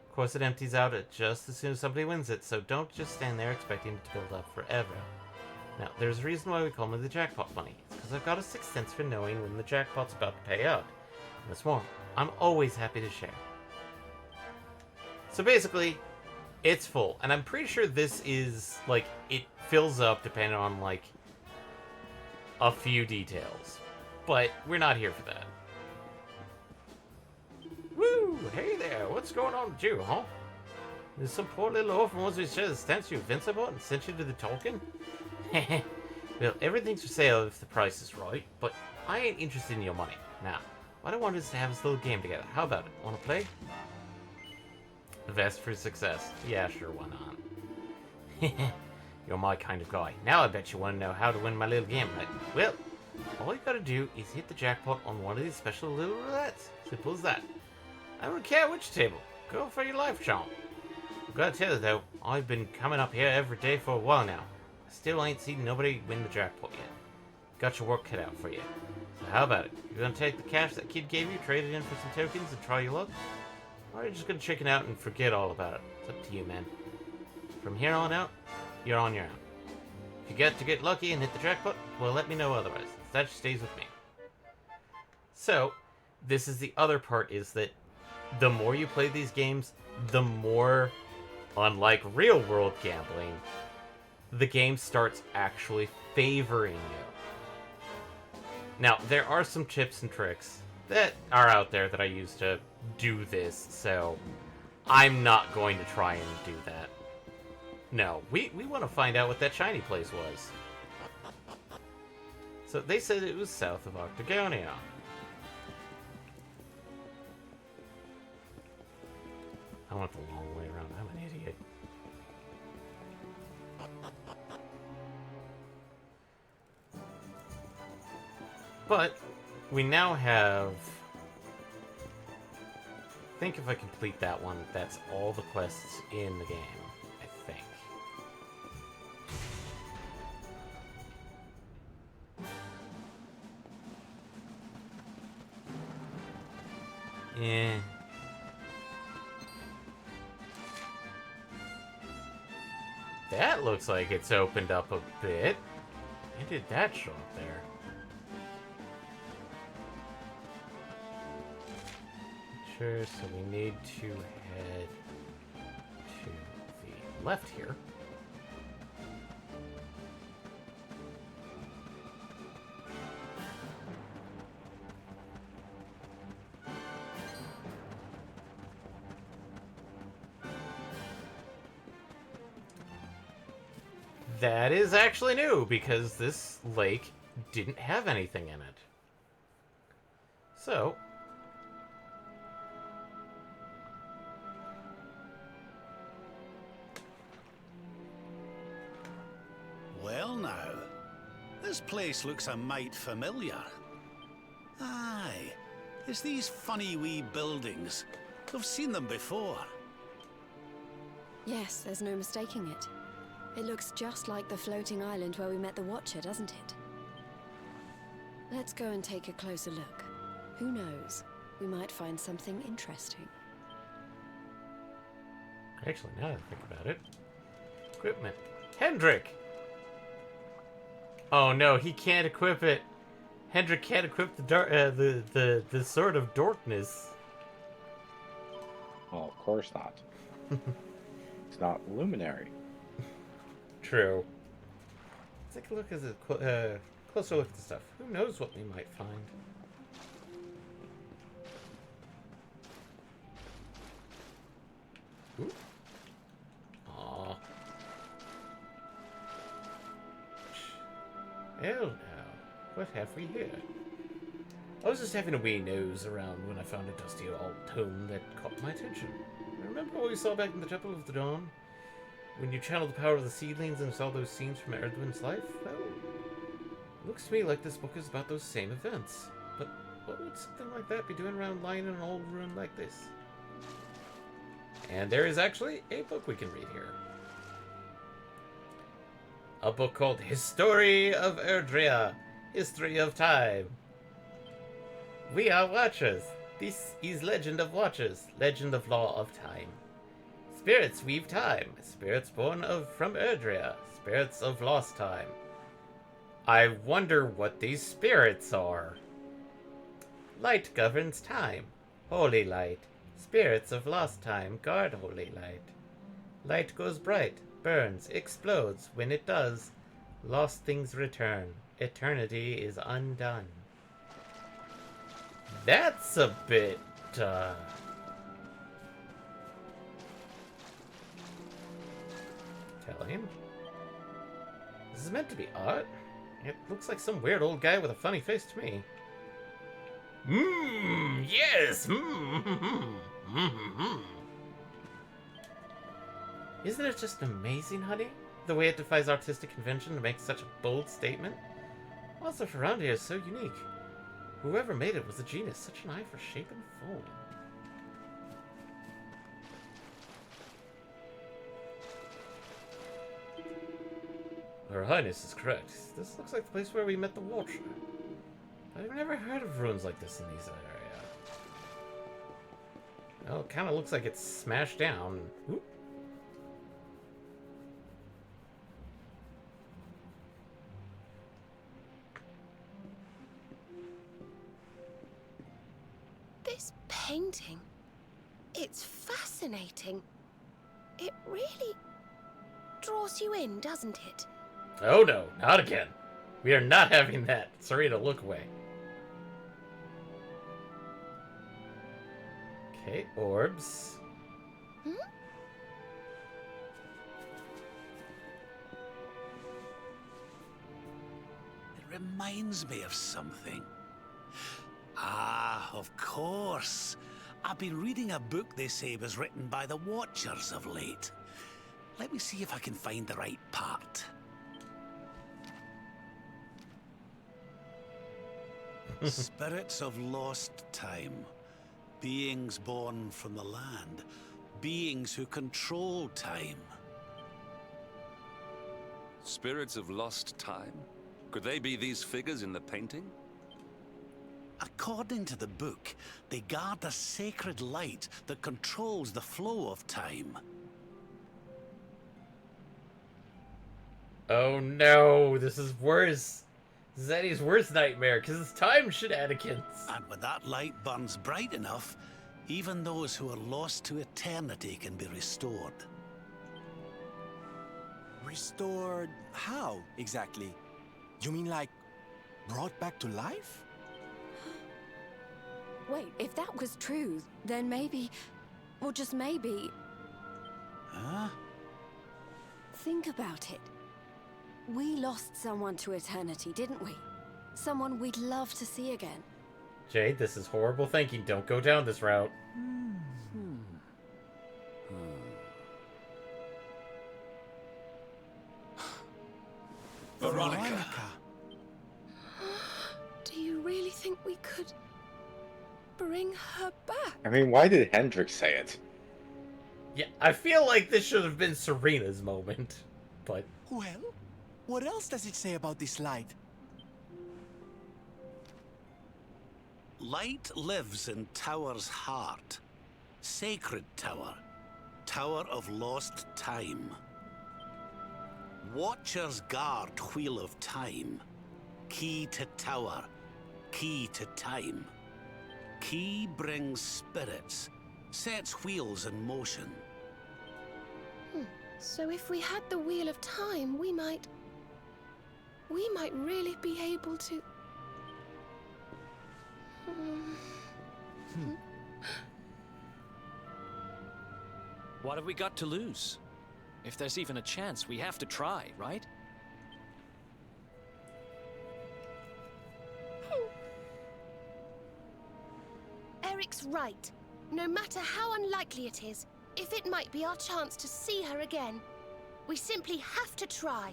Of course, it empties out at just as soon as somebody wins it, so don't just stand there expecting it to build up forever. Now, there's a reason why we call me the Jackpot Bunny. It's because I've got a sixth sense for knowing when the jackpot's about to pay out. And what's more, I'm always happy to share. So basically, it's full. And I'm pretty sure this is, like, it fills up depending on, like, a few details. But we're not here for that. Woo! Hey there, what's going on with you, huh? There's some poor little orphan ones who shared the stamps you Vince about and sent you to the token? Well, everything's for sale if the price is right, but I ain't interested in your money. Now, what I want is to have this little game together. How about it? Wanna play? The vest for success. Yeah, sure, why not? You're my kind of guy. Now I bet you want to know how to win my little game, right? Well, all you gotta do is hit the jackpot on one of these special little roulettes. Simple as that. I don't care which table. Go for your life, chomp. I've gotta tell you though, I've been coming up here every day for a while now. I still ain't seen nobody win the jackpot yet. Got your work cut out for you. So how about it? You gonna take the cash that kid gave you, trade it in for some tokens, and try your luck? Or are you just gonna chicken out and forget all about it? It's up to you, man. From here on out, you're on your own. If you get lucky and hit the jackpot, well, let me know otherwise. That just stays with me. So, this is the other part, is that the more you play these games, the more, unlike real-world gambling, the game starts actually favoring you. Now, there are some tips and tricks that are out there that I use to do this, so I'm not going to try and do that. No, we want to find out what that shiny place was. So they said it was south of Octagonia. I went the long way around. I'm an idiot. But we now have... I think if I complete that one, that's all the quests in the game. I think. Yeah. That looks like it's opened up a bit. When did that show up there? Sure, so we need to head to the left here. That is actually new, because this lake didn't have anything in it. So... Well now, this place looks a mite familiar. Aye, it's these funny wee buildings. I've seen them before. Yes, there's no mistaking it. It looks just like the floating island where we met the Watcher, doesn't it? Let's go and take a closer look. Who knows? We might find something interesting. Actually, now that I think about it... Equipment. Hendrik! Oh no, he can't equip it! Hendrik can't equip the sword of darkness. Well, of course not. It's not luminary. True. Let's take a look at a closer look at the stuff. Who knows what we might find? Ooh. Aww. Well, now, what have we here? I was just having a wee nose around when I found a dusty old tome that caught my attention. Remember what we saw back in the Temple of the Dawn? When you channeled the power of the seedlings and saw those scenes from Erdwin's life? Well, it looks to me like this book is about those same events. But what would something like that be doing around lying in an old ruin like this? And there is actually a book we can read here. A book called History of Erdrea, History of Time. We are Watchers. This is Legend of Watchers, Legend of Law of Time. Spirits weave time, spirits born from Erdrea, spirits of lost time. I wonder what these spirits are. Light governs time, holy light. Spirits of lost time guard holy light. Light goes bright, burns, explodes. When it does, lost things return. Eternity is undone. That's a bit, telling. This is meant to be art. It looks like some weird old guy with a funny face to me. Yes! Isn't it just amazing, honey? The way it defies artistic convention to make such a bold statement? All stuff around here is so unique. Whoever made it was a genius. Such an eye for shape and form. Her Highness is correct. This looks like the place where we met the Watcher. I've never heard of ruins like this in these areas. Well, it kind of looks like it's smashed down. Oop. This painting, it's fascinating. It really draws you in, doesn't it? Oh no, not again. We are not having that. Serena, look away. Okay, orbs. Hmm? It reminds me of something. Ah, of course. I've been reading a book they say was written by the Watchers of late. Let me see if I can find the right part. Spirits of lost time. Beings born from the land. Beings who control time. Spirits of lost time? Could they be these figures in the painting? According to the book, they guard a sacred light that controls the flow of time. Oh no, this is worse. This is Eddie's worst nightmare, because it's time shenanigans. And when that light burns bright enough, even those who are lost to eternity can be restored. Restored how, exactly? You mean like brought back to life? Wait, if that was true, then maybe, or just maybe... Huh? Think about it. We lost someone to eternity, didn't we? Someone we'd love to see again. Jade, this is horrible thinking. Don't go down this route. Veronica. Do you really think we could bring her back? I mean, why did Hendrik say it? Yeah, I feel like this should have been Serena's moment, but... Well, what else does it say about this light? Light lives in Tower's heart. Sacred Tower. Tower of lost time. Watchers guard Wheel of Time. Key to Tower. key to time. Key brings spirits, sets wheels in motion. So if we had the Wheel of Time, we might really be able to... What have we got to lose? If there's even a chance, we have to try, right? Eric's right. No matter how unlikely it is, if it might be our chance to see her again, we simply have to try.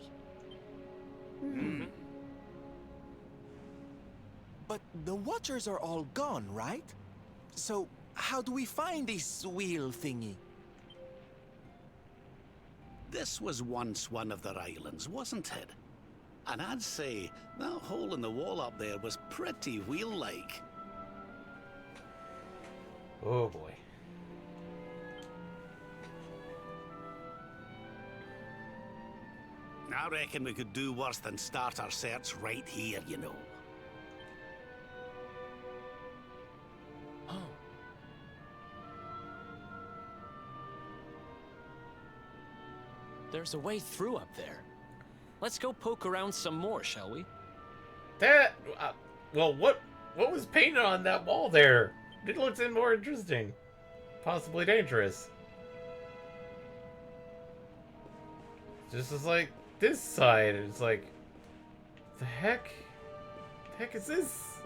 But the Watchers are all gone, right? So, how do we find this wheel thingy? This was once one of their islands, wasn't it? And I'd say that hole in the wall up there was pretty wheel-like. Oh boy. I reckon we could do worse than start our search right here, you know. Oh. There's a way through up there. Let's go poke around some more, shall we? That... well, what was painted on that wall there? It looks more interesting. Possibly dangerous. Just as like this side, it's like... The heck? The heck is this?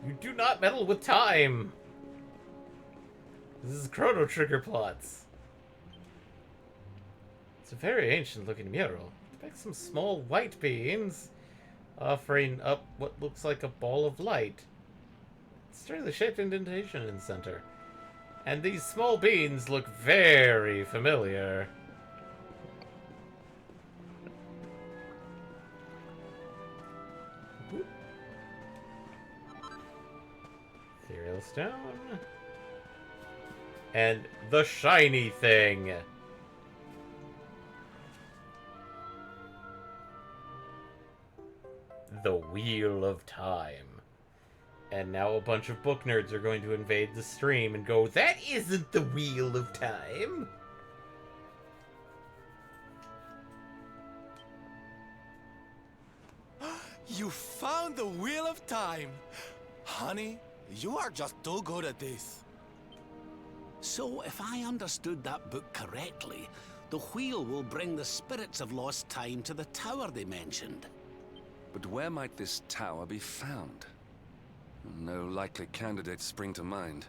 You do not meddle with time! This is Chrono Trigger plots. It's a very ancient looking mural. Depicts some small white beings offering up what looks like a ball of light. Strangely shaped indentation in the center. And these small beings look very familiar. Ethereal stone. And the shiny thing. The Wheel of Time. And now a bunch of book nerds are going to invade the stream and go, that isn't the Wheel of Time! You found the Wheel of Time! Honey, you are just too good at this. So, if I understood that book correctly, the wheel will bring the spirits of lost time to the tower they mentioned. But where might this tower be found? No likely candidates spring to mind.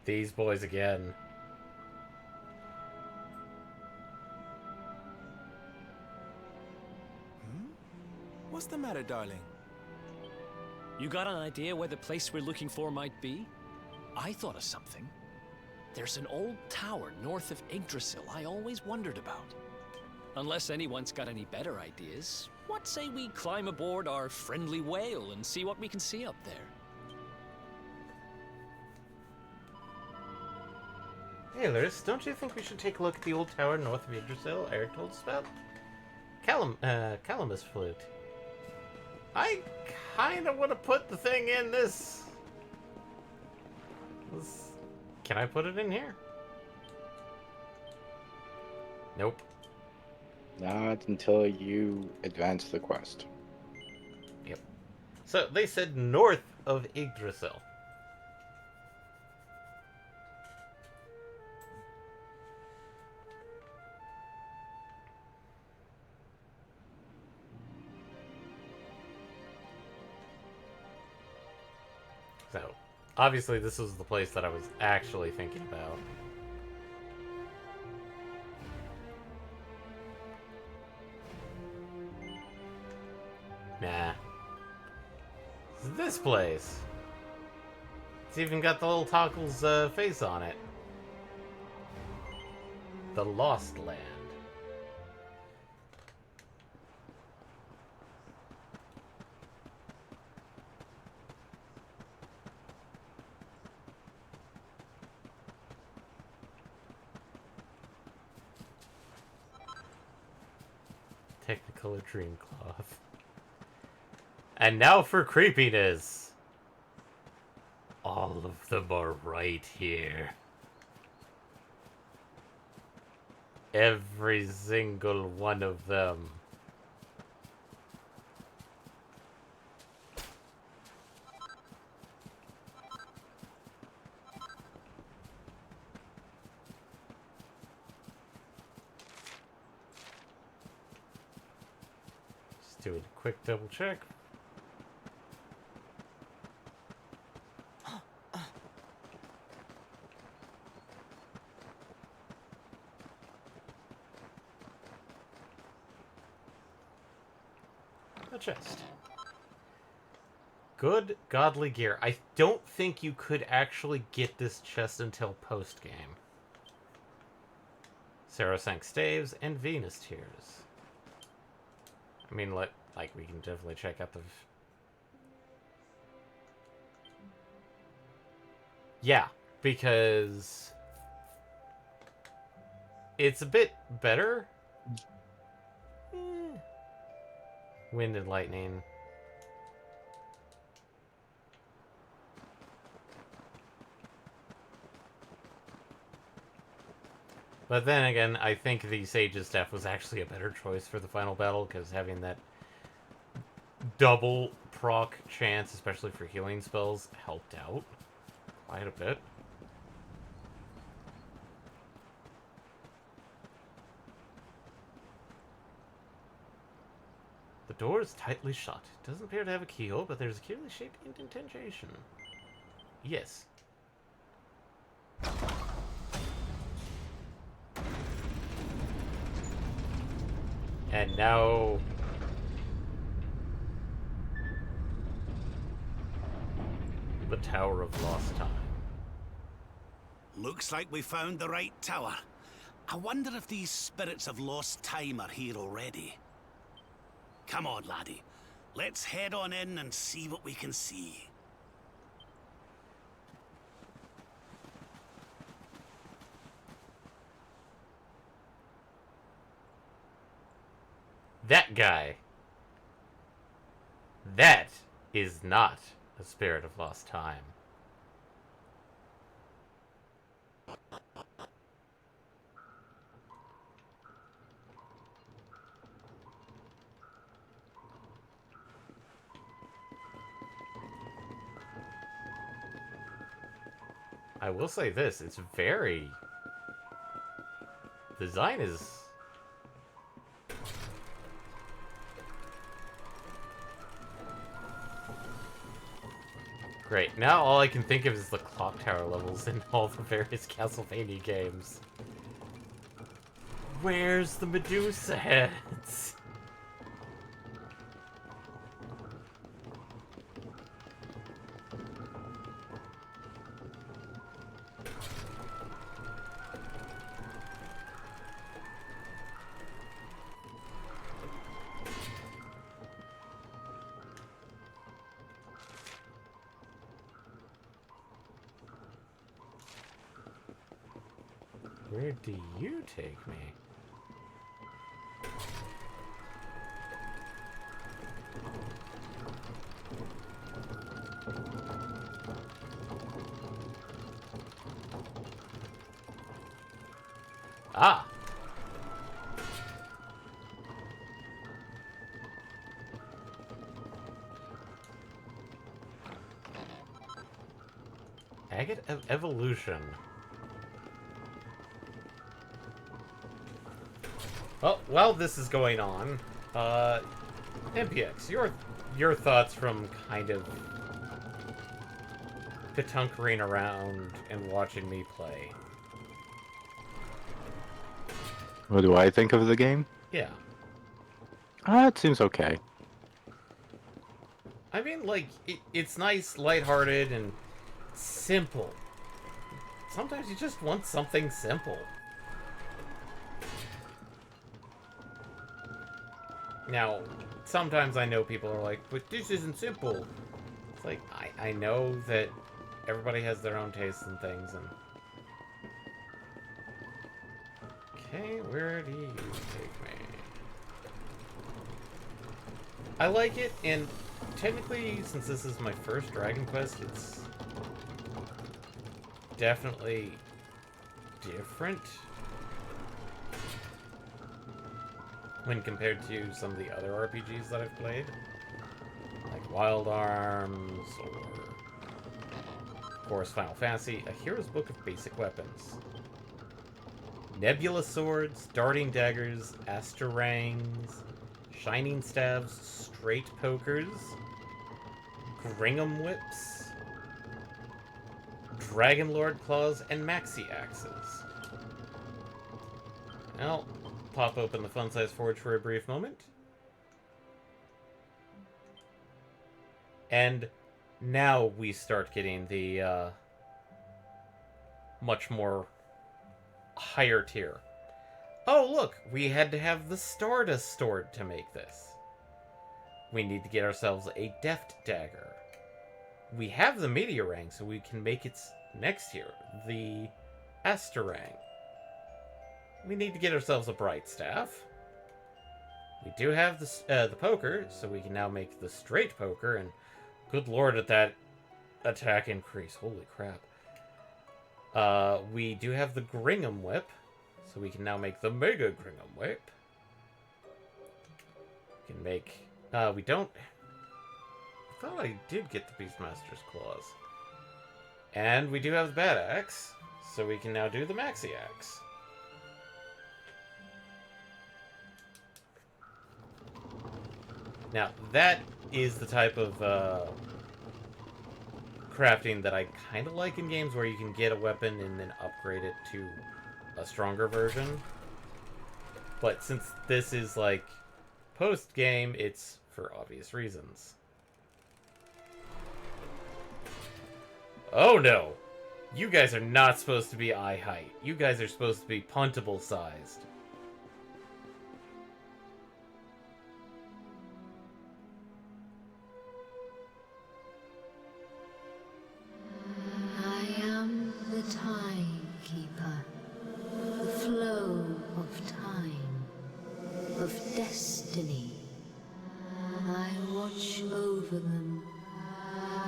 These boys again. What's the matter, darling? You got an idea where the place we're looking for might be? I thought of something. There's an old tower north of Yggdrasil I always wondered about. Unless anyone's got any better ideas, what say we climb aboard our friendly whale and see what we can see up there? Hey, Lurs, don't you think we should take a look at the old tower north of Yggdrasil Eric told us about? Calamus flute. I kinda want to put the thing in this... Can I put it in here? Nope. Not until you advance the quest. Yep. So, they said north of Yggdrasil. So, obviously this was the place that I was actually thinking about. Nah. It's this place. It's even got the little Toggle's face on it. The Lost Land. Technicolor Dreamcloth. And now for creepiness. All of them are right here. Every single one of them. Just doing a quick double check. A chest. Good godly gear. I don't think you could actually get this chest until post-game. Sarasank staves and Venus tears. I mean, like we can definitely check out the... Yeah, because... it's a bit better. Wind and lightning. But then again, I think the Sage's Staff was actually a better choice for the final battle, because having that double proc chance, especially for healing spells, helped out quite a bit. The door is tightly shut. It doesn't appear to have a keyhole, but there's a clearly shaped indentation. Yes. And now... the Tower of Lost Time. Looks like we found the right tower. I wonder if these spirits of lost time are here already. Come on, laddie. Let's head on in and see what we can see. That guy. That is not a spirit of lost time. I will say this, it's very... the design is... great. Now all I can think of is the clock tower levels in all the various Castlevania games. Where's the Medusa heads? Where do you take me? Ah! Agate of Evolution. Well, while this is going on, MPX, your thoughts from kind of pitunkering around and watching me play. What do I think of the game? Yeah. It seems okay. I mean, like, it's nice, lighthearted, and simple. Sometimes you just want something simple. Now, sometimes I know people are like, but this isn't simple. It's like, I know that everybody has their own tastes and things, and... okay, where do you take me? I like it, and technically, since this is my first Dragon Quest, it's definitely different when compared to some of the other RPGs that I've played, like Wild Arms, or of course Final Fantasy. A Hero's Book of Basic Weapons. Nebula swords, darting daggers, asterangs, shining staves, straight pokers, Gringham whips, Dragonlord claws, and maxi axes. I'll pop open the fun-size forge for a brief moment. And now we start getting the much more higher tier. Oh, look, we had to have the Stardust stored to make this. We need to get ourselves a Deft Dagger. We have the Meteorang, so we can make its next tier, the Asterang. We need to get ourselves a Bright Staff. We do have the Poker, so we can now make the Straight Poker, and good lord at that attack increase. Holy crap. We do have the Gringham Whip, so we can now make the Mega Gringham Whip. We can make... we don't... I thought I did get the Beastmaster's Claws. And we do have the Bad Axe, so we can now do the Maxi Axe. Now, that is the type of crafting that I kind of like in games where you can get a weapon and then upgrade it to a stronger version. But since this is like post-game, it's for obvious reasons. Oh no! You guys are not supposed to be eye height. You guys are supposed to be puntable sized. I am the timekeeper, the flow of time, of destiny. I watch over them,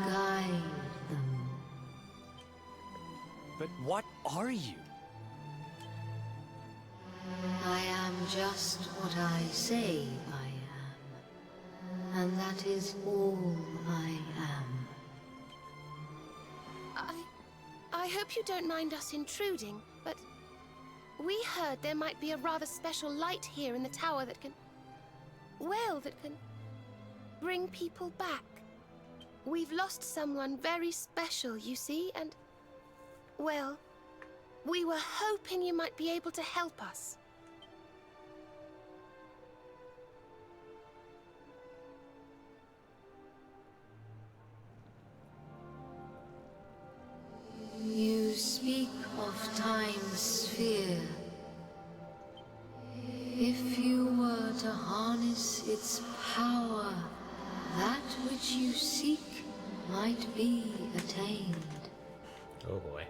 guide them. But what are you? I am just what I say I am, and that is all I am. I hope you don't mind us intruding, but we heard there might be a rather special light here in the tower that can... well, that can bring people back. We've lost someone very special, you see, and... well, we were hoping you might be able to help us. You speak of time's sphere. If you were to harness its power, that which you seek might be attained. Oh boy.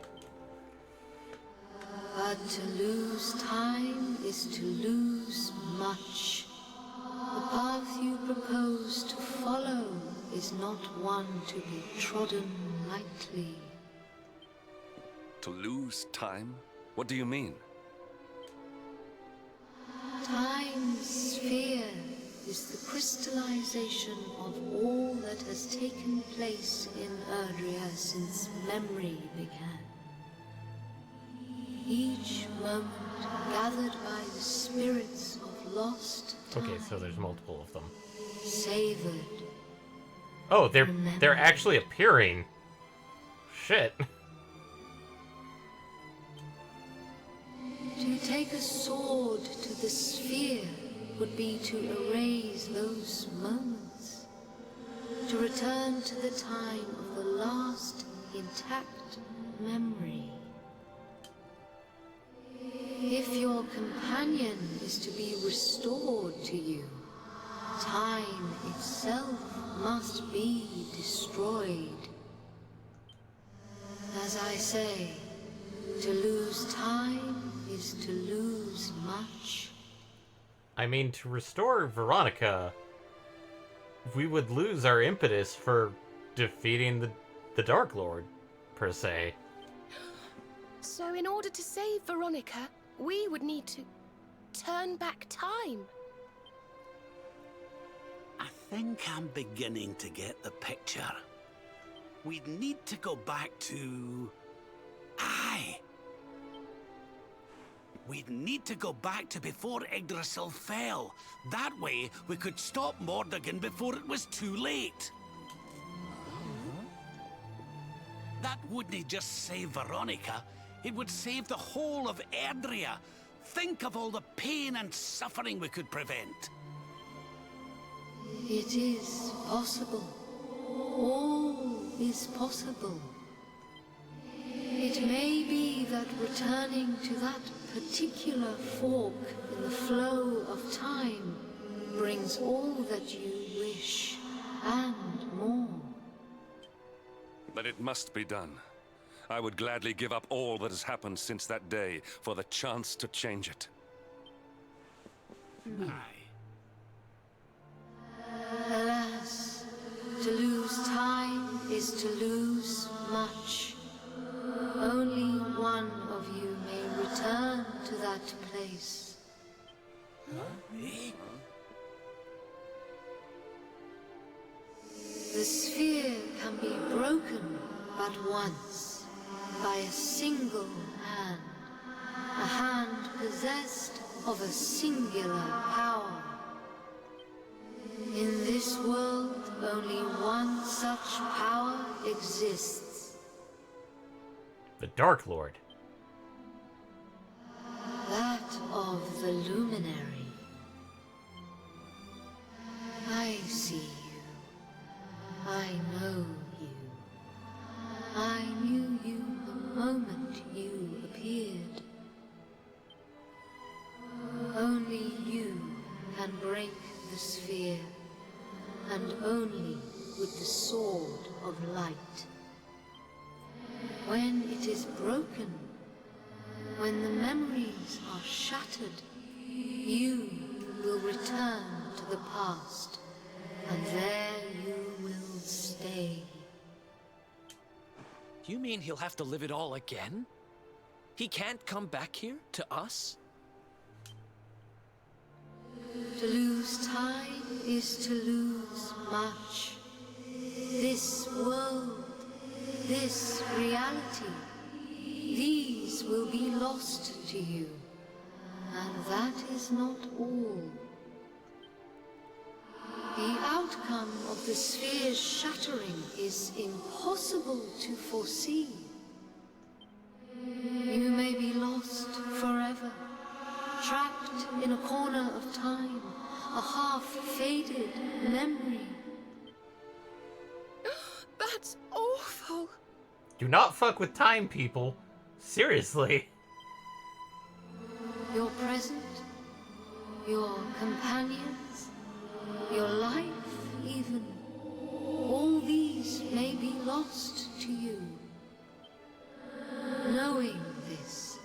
But to lose time is to lose much. The path you propose to follow is not one to be trodden lightly. To lose time? What do you mean? Time's sphere is the crystallization of all that has taken place in Erdrea since memory began. Each moment gathered by the spirits of lost time. Okay, so there's multiple of them. Savored. Oh, they're actually appearing. Shit. To take a sword to the sphere would be to erase those moments. To return to the time of the last intact memory. If your companion is to be restored to you, time itself must be destroyed. As I say, to lose time is to lose much. I mean, to restore Veronica, we would lose our impetus for defeating the Dark Lord, per se. So in order to save Veronica, we would need to turn back time. I think I'm beginning to get the picture. We'd need to go back to... Aye. We'd need to go back to before Yggdrasil fell. That way, we could stop Mordegon before it was too late. That wouldn't just save Veronica. It would save the whole of Erdrea. Think of all the pain and suffering we could prevent. It is possible. All is possible. It may be that returning to that particular fork in the flow of time brings all that you wish and more. But it must be done. I would gladly give up all that has happened since that day for the chance to change it. Aye. Alas, to lose time is to lose much. Only one of you may return to that place. The sphere can be broken but once, by a single hand. A hand possessed of a singular power. In this world, only one such power exists. The Dark Lord. That of the Luminary. I see you. I know you. I knew you the moment you appeared. Only you can break the sphere, and only with the sword of light. When it is broken, when the memories are shattered, you will return to the past, and there you will stay. You mean he'll have to live it all again? He can't come back here, to us? To lose time is to lose much. This world, this reality, these will be lost to you. And that is not all. The outcome of the sphere's shattering is impossible to foresee. You may be lost forever, trapped in a corner of time, a half-faded memory. That's awful. Do not fuck with time, people. Seriously. Your present, your companions, your life even, all these may be lost to you. Knowing this,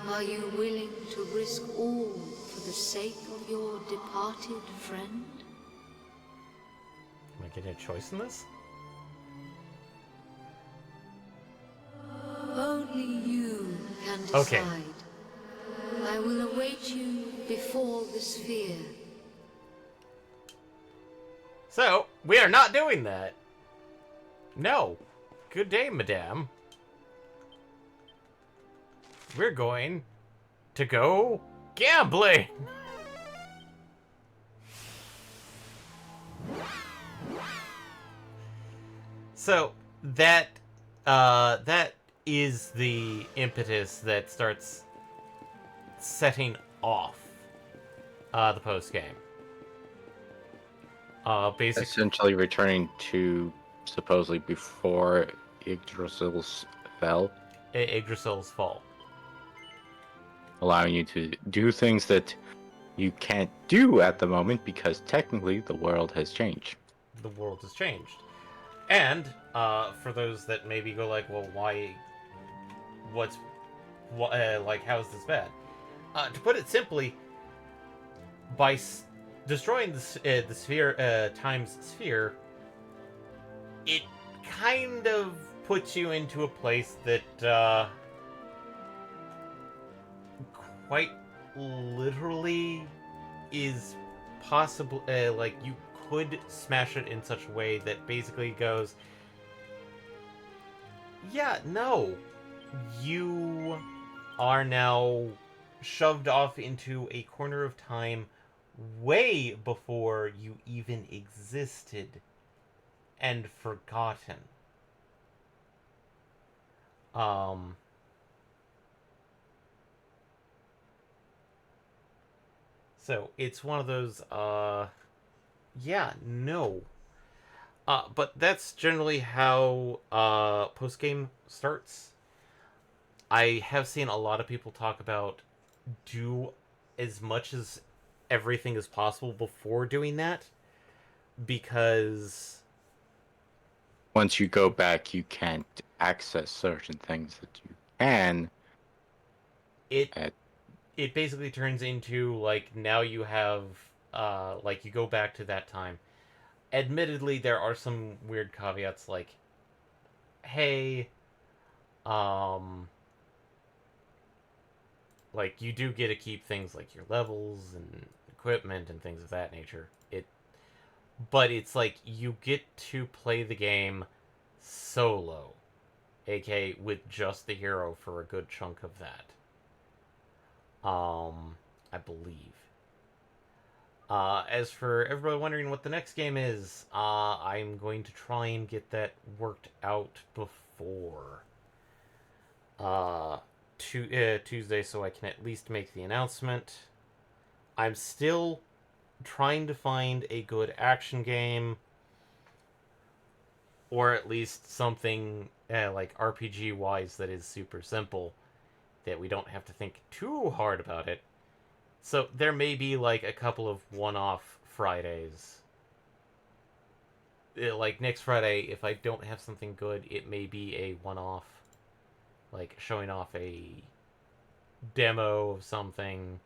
are you willing to risk all for the sake of your departed friend? Am I getting a choice in this? Only you can decide. Okay. I will await you before the sphere. So, we are not doing that. No. Good day, madame. We're going to go gambling. So, that is the impetus that starts setting off the post game. Basically, Essentially returning to supposedly before Yggdrasil's fell, Yggdrasil's fall. allowing you to do things that you can't do at the moment because technically the world has changed. The world has changed. And for those that maybe go like, well, why? Like, how is this bad? To put it simply, by destroying the sphere, time's sphere, it kind of puts you into a place that quite literally is possible. Like, you could smash it in such a way that basically goes, yeah, no, you are now shoved off into a corner of time way before you even existed and forgotten. So it's one of those, yeah, no. But that's generally how, post-game starts. I have seen a lot of people talk about do as much as everything as possible before doing that, because once you go back, you can't access certain things that you can. It basically turns into, like, now you have, like, you go back to that time. Admittedly, there are some weird caveats, like, hey, like, you do get to keep things like your levels and equipment and things of that nature. But it's like, you get to play the game solo, aka with just the hero for a good chunk of that. I believe. As for everybody wondering what the next game is, I'm going to try and get that worked out before Tuesday, so I can at least make the announcement. I'm still trying to find a good action game, or at least something like RPG wise that is super simple, that we don't have to think too hard about it. So there may be like a couple of one-off Fridays. Like next Friday, if I don't have something good, it may be a one-off, like showing off a demo of something.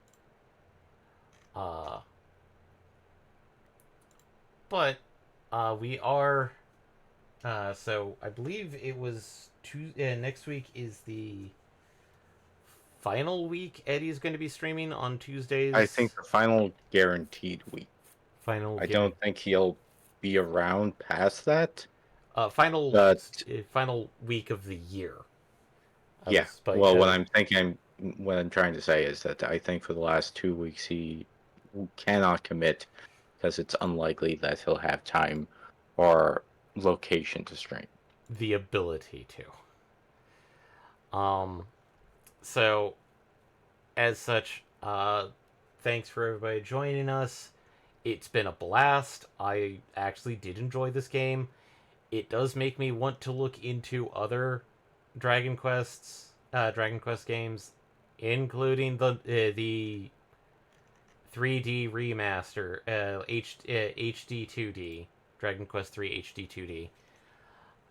But we are. So I believe it was next week is the final week Eddie's going to be streaming on Tuesdays. I think the final guaranteed week. I don't think he'll be around past that. Final week of the year. Yeah. Well, what I'm trying to say is that I think for the last 2 weeks he cannot commit because it's unlikely that he'll have time or location to stream. The ability to. So, as such, thanks for everybody joining us. It's been a blast. I actually did enjoy this game. It does make me want to look into other Dragon Quest games, including the 3D remaster, HD 2D, Dragon Quest 3 HD 2D.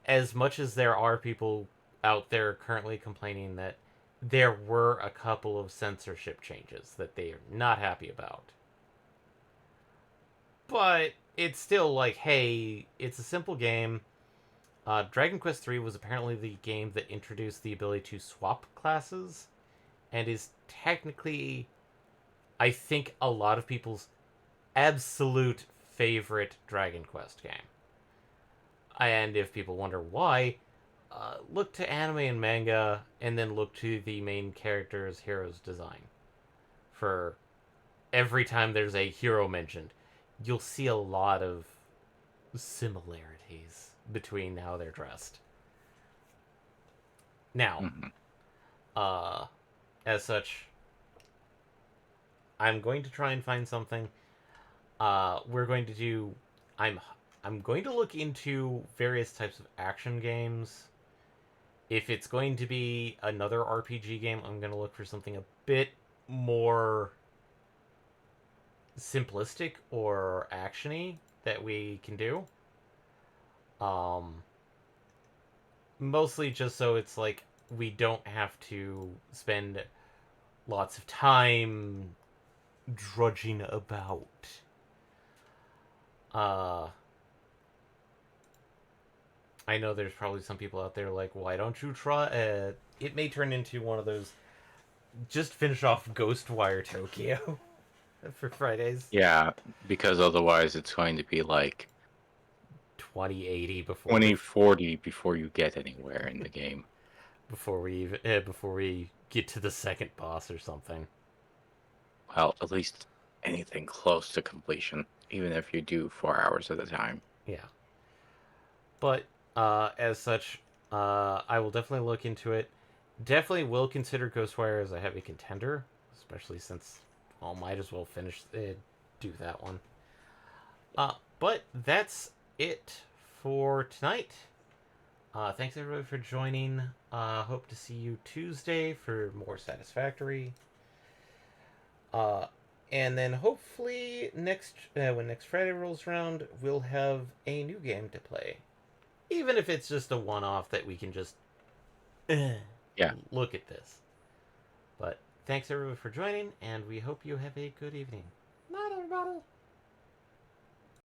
As much as there are people out there currently complaining that there were a couple of censorship changes that they are not happy about. But it's still like, hey, it's a simple game. Dragon Quest 3 was apparently the game that introduced the ability to swap classes, and is technically, I think, a lot of people's absolute favorite Dragon Quest game. And if people wonder why, look to anime and manga, and then look to the main character's hero's design. For every time there's a hero mentioned, you'll see a lot of similarities between how they're dressed. Now, as such, I'm going to try and find something. We're going to do... I'm going to look into various types of action games. If it's going to be another RPG game, I'm going to look for something a bit more simplistic or actiony that we can do. Mostly just so it's like we don't have to spend lots of time drudging about I know there's probably some people out there like, why don't you try? It may turn into one of those. Just finish off Ghostwire Tokyo for Fridays. Yeah, because otherwise it's going to be like 2080 before 2040 before you get anywhere in the game. Before we get to the second boss or something. Well, at least anything close to completion, even if you do 4 hours at a time. Yeah. But as such, I will definitely look into it. Definitely will consider Ghostwire as a heavy contender, especially since, well, might as well finish do that one. But that's it for tonight. Thanks everybody for joining. Hope to see you Tuesday for more Satisfactory. And then hopefully when next Friday rolls around, we'll have a new game to play. Even if it's just a one-off that we can just look at this. But thanks everyone for joining, and we hope you have a good evening. Night, everybody.